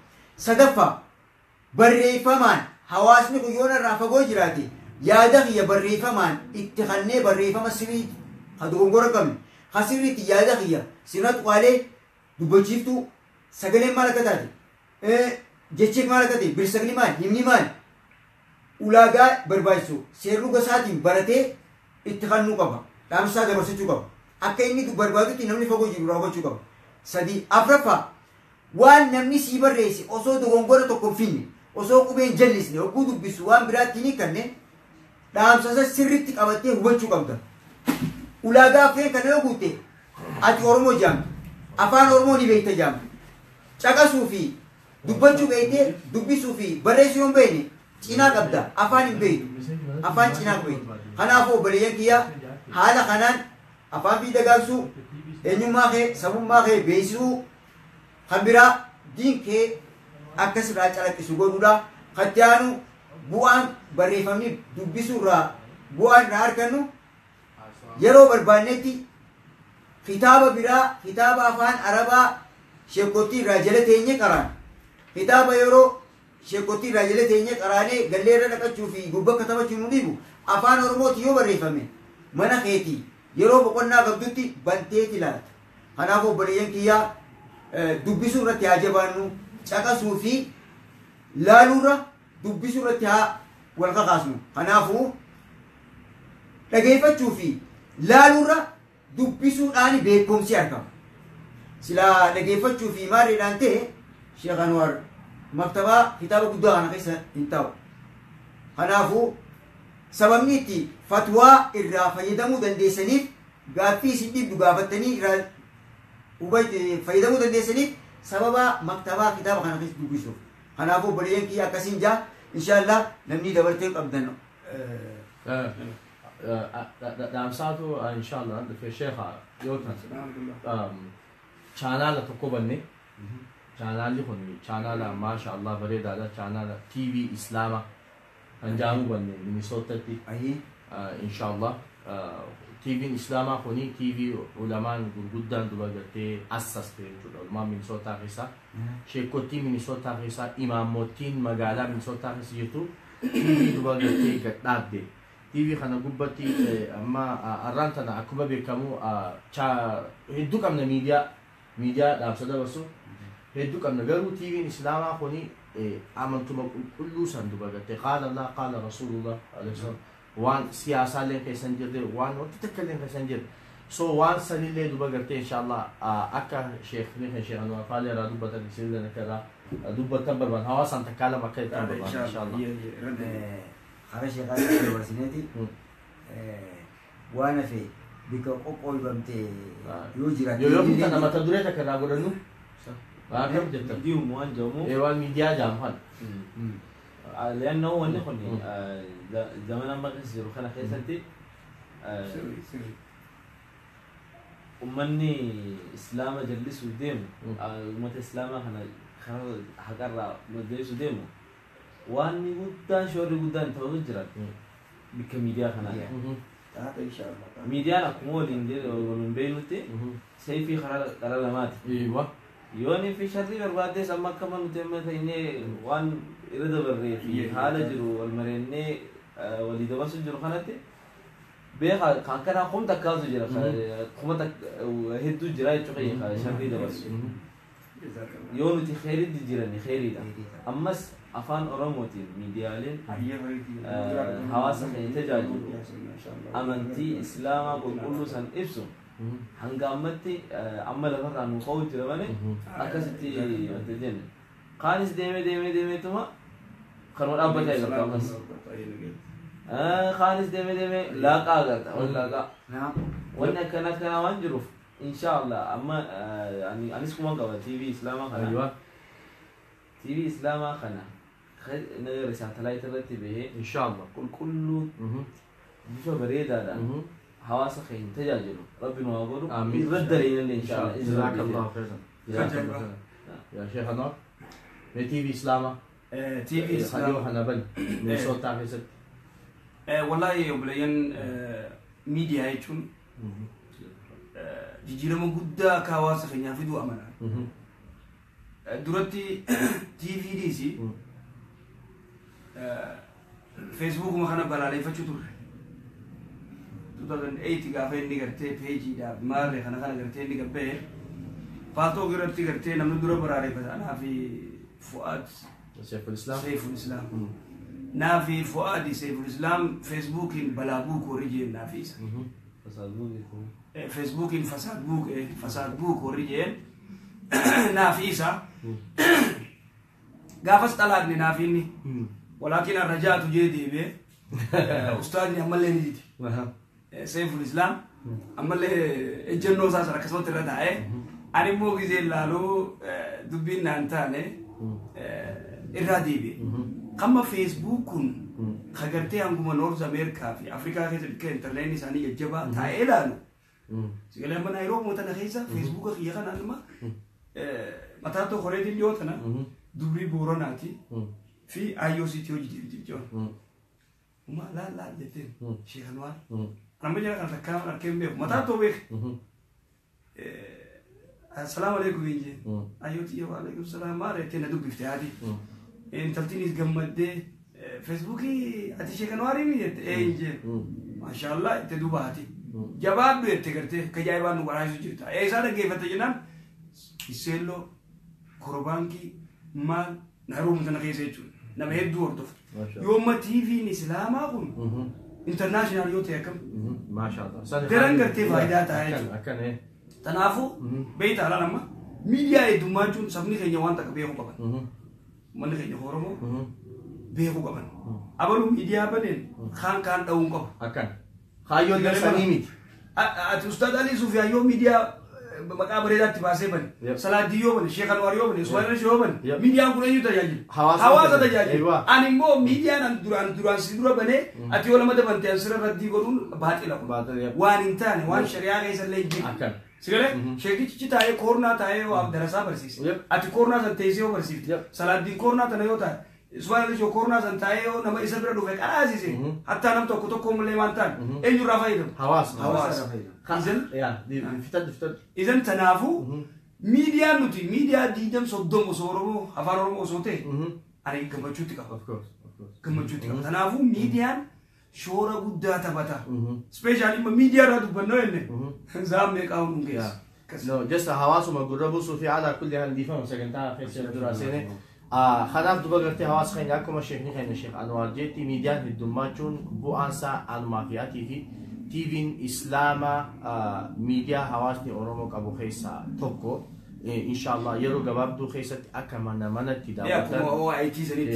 sadaffaa barreeffamaan hawaasni kun yoona irraa fagoo jiraate yaada kiyya barreeffamaan itti kannee barreeffama sirriitti ha dogongora qabne ha sirriitti yaada kiyya sinatu qaalee dubbachiiftuu sagaleen maal akka taate jechi maal akka ta'e birsagni maal himni maal ulaagaa barbaachisu seerru gosaatiin baratee itti kannuu qaba dhaamsaa dabarsachuu qaba akka inni barbaadutti namni fagoo jiru raawwachuu qaba sadii afraffaa waan namni sii barreesse osoo dogongora tokko finne osoo qubeen jallisne hogguu dubbisu waan biraatti ni kanne dhaamsasa sirritti qabattee hubachuu qabda ulaagaa fee kana yoo guutte ati oromoo jaamtu afaan oromoo ni beekta jaamtu caqasuu fi dubbachuu beektee dubbisuu fi barreessuu hin beekne cinaa qabda afaan hin beektu afaan cinaa beektu kanaafuu obboleeyyan kiyya haala kanaan afaan fi dagaagsuu eenyummaa kee sabummaa kee beeksisuu kan biraa diin kee akkasirraa calaqqisu godhuudha katti aanu bu'aan barreeffamni dubbisuurraa bu'aan irraa argannu yeroo barbaannetti kitaaba biraa kitaaba afaan arabaa sheekottii irraa jala teenye qaraan kitaaba yeroo sheekottii irraa jala teenye qaraanee galleerra dhaqachuu fi gubba katabachuu nu dhibu afaan oromooti yoo barreeffame mana keetii yeroo boqonnaa qabdutti banteeti laata kanaafuu obboleeyyan kiyyaa dubbisuu irratti haa jabaannu caqasuu fi laaluurra dubbisuu irratti haa wal kakaasnu kanaafuu dhageeffachuu fi laaluurra dubbisuudhaan beekumsi argama silaa dhageeffachuu fi maaliidhaan ta'e Sheekh Anwar maktabaa kitaaba guddaa kana keessa hin ta'u kanaafuu sababni itti fatwaa irraa fayyadamuu dandeessaniif gaaffii isin dhibdu gaafattanii irraa fayyadamuu dandeessaniif sababa maktabaa kitaaba kana keessa dubbisuuf kanaafuu obboleeyyan kiyya akkasiin jaa inshaallah namni dabartee qabdan dhaamsaatu inshaallah dhufee sheekha yoo ta'an chaanaala tokko banne chaanaalli kun chaanaala maasha allah bareedaadha chaanaala TV islaama kan jaamu banne Minnesotatti inshaallah TV'n islaamaa kuni TV ulamaan gurguddaan dura gartee assaste jechuudha ulumaan Minnesota keessa sheekottii Minnesota keessa imaamottiin magaalaa Minnesota keessa jirtu TV dura gartee gadhaabde TV kana gubbatti amma arraan tana akkuma beekamu hedduu qabna miidiyaa dhaamsa dabarsu hedduu qabna garuu TV'n islaamaa kuni amantuma qulqulluu san dura gartee qaala Allah qaala Rasulullah alayhi waan siyaasaaleen keessan jirre waan wanti takkailleen keessan jirre so waan sanillee duba gartee inshallah akka sheekni kan Sheekh Anwar Faalee irraa dubbatan sirriidhaan akka irraa dubbatan barbaan hawaasaan takkaa lama akka ittiin barbaan inshallah hara sheekhaa dabarsineeti waan hafe bika qoqqoolbamte yoo jiraate yoo kutan mata duree takka irraa godhannu akkam jettan diimu waan jedhamu waan miidiyaa jaamu لأنه هو اللي خلني زمان ما كنت زيرو خنا خيسنتي ومني إسلام جلس وديم أمة إسلام خنا حقرا مجلس وديم واني قدان شوري قدان توضو جرات بكميديا خنا إن شاء الله ميديا أكمل إندير ومن بينوتي سيفي خلا لمات إيوه يوني في شر بربادة سما كمان متهم تيني وان إرد بري في حالة جرو والمريني وليد بس جرو خانته بيخا كان قوم تكاز جرا قوم تك هدو جرا يشوفي شر ده بس yoo nuti khayriitti jirani khayriidha ammas afaan oromootiin miidiyaaleen hawaasa keenya tajaajilu amantii islaamaa qulqulluu san ibsu hanga ammatti amma lafarraa nu qa'u jira malee akkasitti wanta jenne kaanis deemeetuma kanuma dhaabbataa eegalta ammas kaanis deemee laaqaa agarta wal laaqaa wanni akkana waan jiruuf inshallah amma anis kuma qaba TV islaamaa kana TV islaamaa kana نغير ساتلايت التي به ان شاء الله كله بشو بريدة حواس خين تجاجلوا ربنا وابرو يرد لنا ان شاء الله جزاك الله خيرا يا شيخ انور تي في اسلاما تي في اسلاما انا بل من صوت تعفيست والله يوبلين ميديا هيتون جيجيرا من قد كاواس خين يفيدوا امانا دورتي تي في دي سي فيسبوك ما خنا بلالي فتشوتور 2008 قافين نيجرتي بيجي دا ماري خنا قرتي نيجربي فاتو قرتي نمن دورة براري بس أنا في فؤاد سيف الإسلام نافي فؤاد سيف الإسلام فيسبوك بلابوك ورجيم نافيس فيسبوك فساد بوك ورجيم نافيسا قافس طلعني نافيني ولكن الرجاء تجدي به أستاذي أمال لي نجدي سيف الإسلام أمال لي الجنة ساس ركزت الرداء أنا مو جزء لالو دبين نانتانه إرادي به كم فيسبوك خجرتي أنكم نورز أمريكا في أفريقيا كذا كإنترنت ساني يجبا تايلانو سيقول لما نيروب متناخيسا فيسبوك خيانة أنا ما متى تو خريج اليوم أنا دبي بوروناتي في IOC تيجي جون وما لا جتين شيخ أنوار أنا بجي أنا أتكلم عن كم بيو متى تو بيك السلام عليكم يجي IOC وعليكم السلام ما رأيتين أدوب بفتحاتي إن تلتيني جمدة فيسبوكي أتي شيخ أنوار يميت يجي ما شاء الله تدوباتي جواب بيتكرته كجايبان نورايز جرتا إيسا كيف تجنان يسيلو كوربانكي مال نهروم تناقيسيتون نما هدو وردف يوم تي في إسلاما قم انترناشنال يوتي كم ما شاء الله درن قرتي فايدات هاي أكن إيه تنافو بيت على لما ميديا يدوماجون سبني خيني وان تك بيهو كمان من خيني خورمو بيهو كمان أبلو ميديا بدين خان كان داون كم أكن خايو درسانيمي أستاذ علي سوفيا يوم ميديا مقابر إذا تباسي بني صلاة ديو بني شيخ أنوار يو بني سوالنا شو بني ميديا كنا يوتا جاجل حواس تجاجل أنا مو ميديا ندران سيدرا بني أتي ولا مدة بنتي أنسر ردي قرون بات إلى وان إنتان وان شريعة كيس اللي يجي سيقولي شيخي تيجي تاي كورنا تاي واب دراسة برسيس أتي كورنا سنتيسيو برسيس صلاة دي كورنا تنايوتا سوالنا شو كورنا سنتايو نما إسبرا دوفك أزيزي حتى نم تو كتو كوم ليمانتان أيو رافايدم حواس إذن يا دي فتد إذن تنافو ميديا نوتي ميديا ديدم صدق مصورو أفارو مصوتة أنا كمبتشوتي كا كمبتشوتي كا تنافو ميديا شورا بودا تبتا سبيشالي ميديا رادو بنوينه زام ميكاون نجيس no just حواس ومجربو سوفي على كل هالديفا مسكنتها في سير دراسينه خلاف دوبا قرتي حواس خين ياكم الشيخ خين الشيخ انوار جيتي ميديا الدماجون بو انسا المافياتي في تيفين إسلاما ميديا حواسني أورومو كابو خيسا توكو إن شاء الله يرو جواب دو خيسة أكمل نمانتي دعوتان هو أيتي زنيت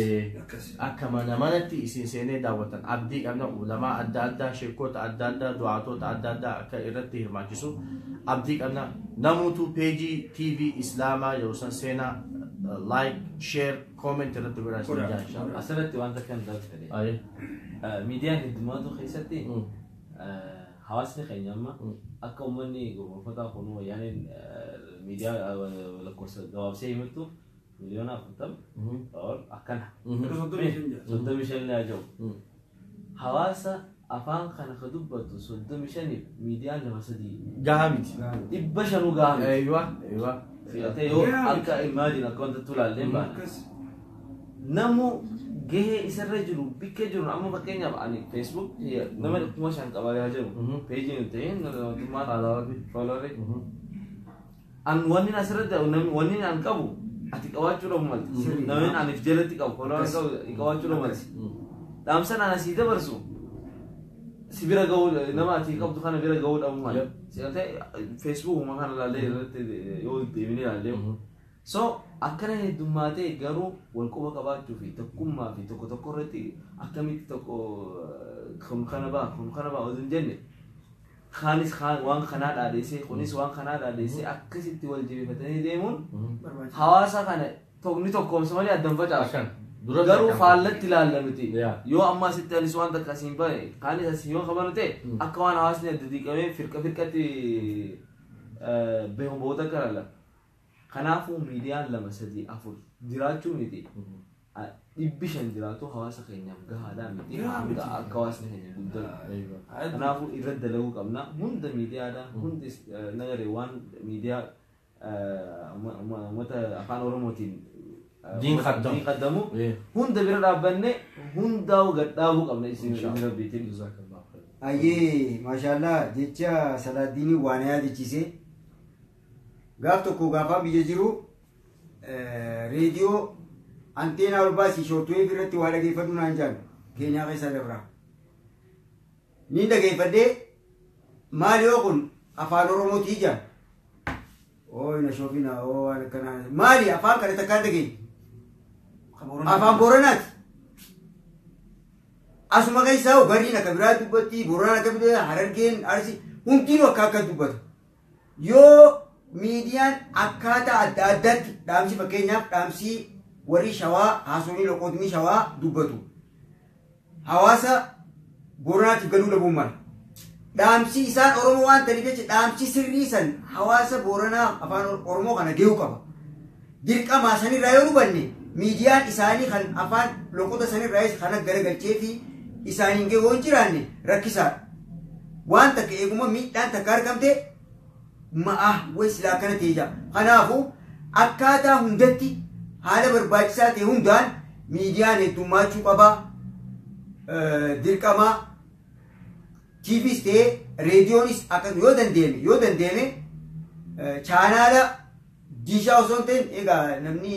أكمل نمانتي إسنسيني دعوتان أبدي أبنا علماء أدادا شركات أدادا دعاتات أدادا كإرتي هرماجسو أبدي أبنا نموتو بيجي تي في إسلاما يوسن سينا لايك شير كومنت رتو براسي إن شاء الله أسرت وأنت كان ذات أيه ميديا هدماتو خيستي حواسني خينيما أكو مني غرفتا كونو يعني ميديا لكوس جواب سيمتو مليون أفتم اور أكنها صدق مشان لا جو حواسا أفان خنا خدوبتو صدق مشان ميديا لمسدي جامد إبشروا جامد أيوة في أتيو أنك إيماجين أكون تطلع لما نمو جه إسرائيل بيكجون أما بكينيا بأني فيسبوك هي نمر كم شان كبار يجوا بيجي نتين نما فولوري an wanni asirratti wanni an qabu ati qabaachuu dhabu malti namni an if jalatti qabu kolon qabu qabaachuu dhabu malti dhaamsan an asii dabarsu si bira ga'uu nama ati qabdu kana bira ga'uu dhabu malti si'ate Facebook ma kana laallee irratti yoo deemini laallee so akkana heddummaatee garuu wal quba qabaachuu fi tokkummaa fi tokko tokko irratti akkamitti tokko kun kana baa odun jenne kaanis waan kanaa dhaadheessee kunis waan kanaa dhaadheessee akkasitti wal jabeeffatanii deemuun hawaasa kana tokkni tokkoomsa malee addan facaasu garuu faallatti ilaalla miti yoo amma asitti anis waan takka asiin bahe kaanis asii yoo qabanu ta'e akka waan hawaasni adda diiqamee firqatti beekamoota garala kanaafuu miidiyaan 2 3 4 jiraachuu miti 500 jiraatu hawaasa keenyaaf gahaadhaa miti akka hawaasni keenya guddatu kanaafuu irra dalaguu qabna hunda miidiyaadha hundi nagaree waan miidiyaa uummata afaan oromootiin diin qaddamu hunda bira dhaabbanne hundaa'u gadhaabuu qabna isin rabbiitiin ayyee maashaallah jecha Salaadiinii waan yaadachiise gaaf tokko gaafaa biyya jiru reediyoo anteena ol baasii shoottuu irratti waa dhageeffadhu naan jaan keenyaa keessa dabra niin dhageeffadhee maal yoo kun afaan oromootii jaan ooy na shoofina oo waan akkanaa maali afaan kana takkaan dhageenye afaan booranaati asuma keessaa gariin akka biraa dubbatti boorana akka biraa harargeen arsi hundinuu akka dubbata yoo miidiyaan akkaataa adda addaatti dhaamsi fakkeenyaaf dhaamsii warri shawaa haasonii loqootni shawaa dubbatu hawaasa booranaatiif galuu dhabuun mala dhaamsi isaan oromoo waan ta'aniif jecha dhaamsi sirrii san hawaasa booranaa afaan oromoo kana gahuu qaba dirqamaa sanirraa yoo hubanne miidiyaan isaanii kan afaan loqota sanirraa kana garagalchee fi isaaniin gahuu hin jiraanne rakkisaadha waan takka eeguma miidhaan takka argamte ma'a silaa kana ta'e jira kanaafuu akkaataa hundatti haala barbaachisaa ta'e hundaan miidiyaan heddummaachuu qaba dirqamaa TVs ta'e reediyoonis akka yoo dandeeme chaanaala diishaa osoo hin ta'in egaa namni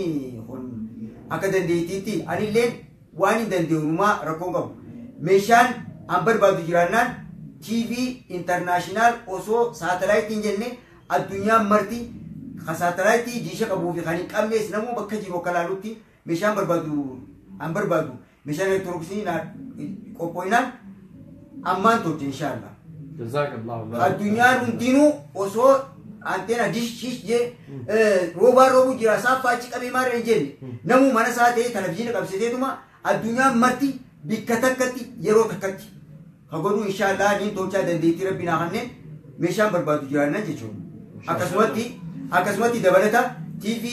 akka dandeettiitti anilleen waan hin dandeenyumaa rakkoo qabu meeshaan an barbaadu jiraannaan TV internaashinaal osoo saatalaayitiin jenne addunyaan marti ka saatalaayitii diisha qabuu fi kan hin qabnees namuu bakka jiru akka laalutti meeshaan barbaadu meeshaan elektirooniksii qophooyinaan ammaan tolche inshaallah. Addunyaan hundinuu osoo anteena dish je roobaa roobuu jira saaffaa achi qabee maarra hin jenne namuu mana isaa ta'e televizyiina qabsiiseetuma addunyaan marti bikka takkatti yeroo takkatti ka godhu inshaallah niin tolchaa dandeettii rabbi naa kanneen meeshaan barbaadu jiraanna jechuudha. Akkasumatti dabalata TV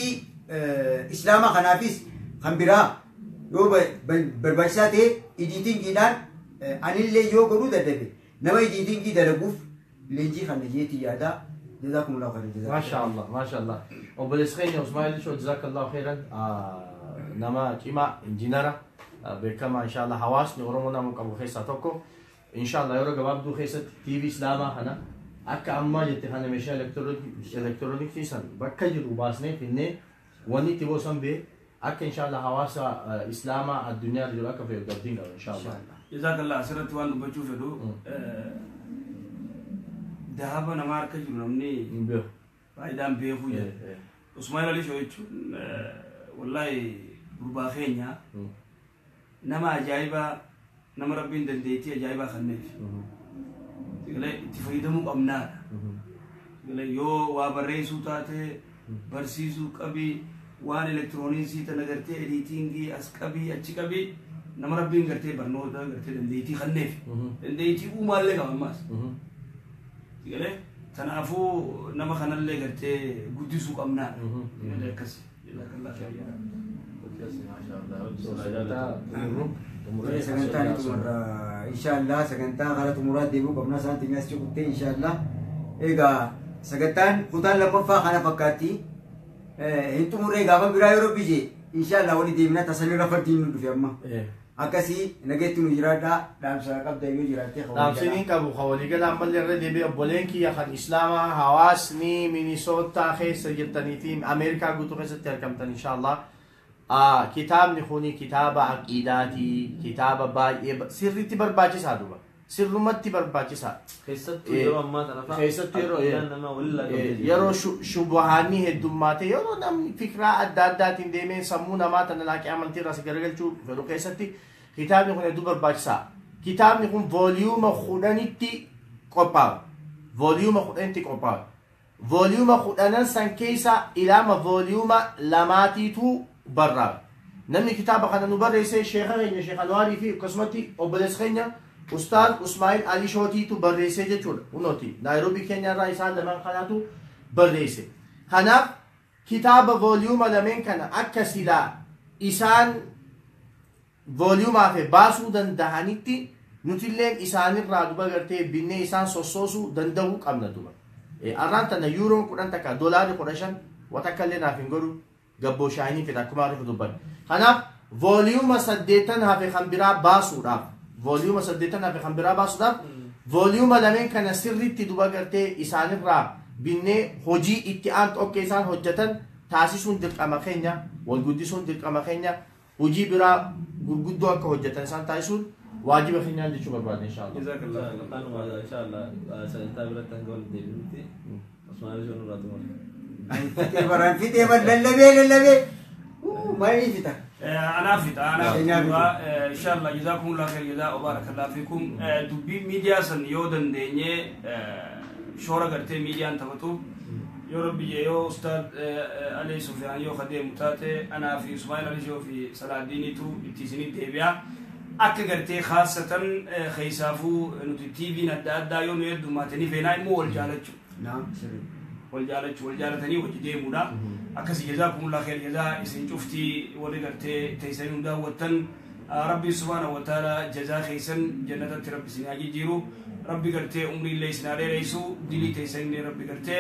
islaamaa kanaafis kan biraa yoo barbaachisaa ta'e editingiidhaan anillee yoo godhuu dadhabe nama editingii dalaguuf leenjii kana jeetii yaadaa جزاكم الله خيرا ما شاء الله ما شاء الله وبالسخين يا اسماعيل شو جزاك الله خيرا نما كيما انجينيرا بكما ان شاء الله حواس نورمونا مقابو خيسا توكو ان شاء الله يورو جواب دو خيسا تي في اسلاما هنا اكا اما جت هنا مشا الكترونيك فيسن بكجر وباسني فيني وني تيبو سمبي اكا ان شاء الله حواس اسلاما الدنيا رجلا كفي قدين ان شاء الله جزاك الله سرت وان بچو فدو ذهب أنا ما أركز مني فايدام بيفوجا اسماعيل علي شو يجو والله رباخينيا نما أجايبا نما ربين دنديتي أجايبا خنيف تقول تفيدة مو أمنا تقول يو وابريسو تاتي برسيسو كبي وان إلكترونيسي تنقرتي إديتينجي أسكبي أتشكبي نما ربين قرتي برنودا قرتي دنديتي خنيف دنديتي ومالك أماس تقول تنافو نما خنا اللي قرتي قديسو قمنا تقول كسي جزاك الله خير sagantaan inshaallah sagantaa gara xumuraa deemuu qabna isaanti mi'as cuquttee inshaallah egaa sagantaan kutaan lammaffaa kana fakkaatti hin xumurree gaafa biraa yeroo bije inshaallah wali deemna tasanirra fardii nu dhufe amma akkasii nageetti nu jiraadha dhaamsa qabda yoo jiraatte dhaamsiniin qabu hawalii galaan ballee irra deebi'e obboleen kiyya kan islaamaa hawaasni minisootaa keessa jirtaniitiin ameerikaa guutuu keessatti argamtan inshaallah kitaabni kuni kitaaba aqiidaatii kitaaba baay'ee sirriitti barbaachisaa duba sirrumatti barbaachisaa keessattuu yeroo ammaa kana fa'a keessattuu nama walirraa yeroo shubahaanii heddummaate yeroo namni fikiraa adda addaatiin deemee sammuu namaa tana laaqee amantii irraa si garagalchuu fedhu keessatti kitaabni kun hedduu barbaachisaa kitaabni kun vooliyuuma 10tti qophaa'u vooliyuuma 10tti qophaa'u vooliyuuma 10 san keessa ilaama vooliyuuma 2tiitu barraa'u namni kitaaba kana nu barreesse sheekha keenya sheekh Anwaarii fi akkasumatti obboleessa keenya Ustaad Usmaa'il Ali Shootiitu barreesse jechuudha unooti Naayiroobii keenya irraa isaan lamaan kanaatu barreesse kanaaf kitaaba vooliyuuma lameen kana akka silaa isaan vooliyuumaa fi baasuu dandahanitti nutilleen isaanirraa duba gartee binnee isaan sossoosuu danda'uu qabna duba arraan tana yuuroon 10 takka doolaarri 15 watakka illee naaf hin godhu gabboo shaayinii fedha akkuma ariifu dubban kanaaf vooliyuuma 8 hafe kan biraa baasuudhaaf vooliyuuma 8 hafe kan biraa baasuudhaaf vooliyuuma lameen kana sirriitti duba gartee isaanirraa binnee hojii itti aantu akka isaan hojjetan taasisuun dirqama keenya wal guddisuun dirqama keenya hojii biraa gurguddoo akka hojjetan isaan taasisuun waajiba keenyaan jechuu barbaadne inshaallah inshallah sagantaa biratti hanga wal deebinutti Usmaan Joon irraa baraan fitee lallabee maaliif fita أنا إن شاء الله جزاكم الله خير جزاء وبارك الله فيكم دبي ميديا سن يودن دنيا شورا قرتي ميديا أنت بتو يا ربي يا أستاذ علي سفيان يا خديم متاتي أنا في إسماعيل علي جو في صلاح الدين تو تيزني تبيع أك قرتي خاصة خيسافو نو تي في ندا يوم يدو ما تني فينا مو والجالتشو نعم والجالتني وجدي مودا أكسي جزاكم الله خير جزاء إسن شفتي ورقرتي تيسين دا وطن ربي سبحانه وتعالى جزاء خيسن جنة ربي سناجي جيرو ربي قرتي عمري اللي سناري ريسو دلي تيسين ربي قرتي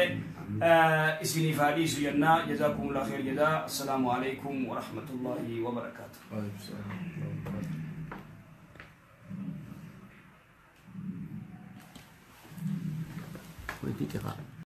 إسني فادي سينا جزاكم الله خير جزاء السلام عليكم ورحمة الله وبركاته وعليكم السلام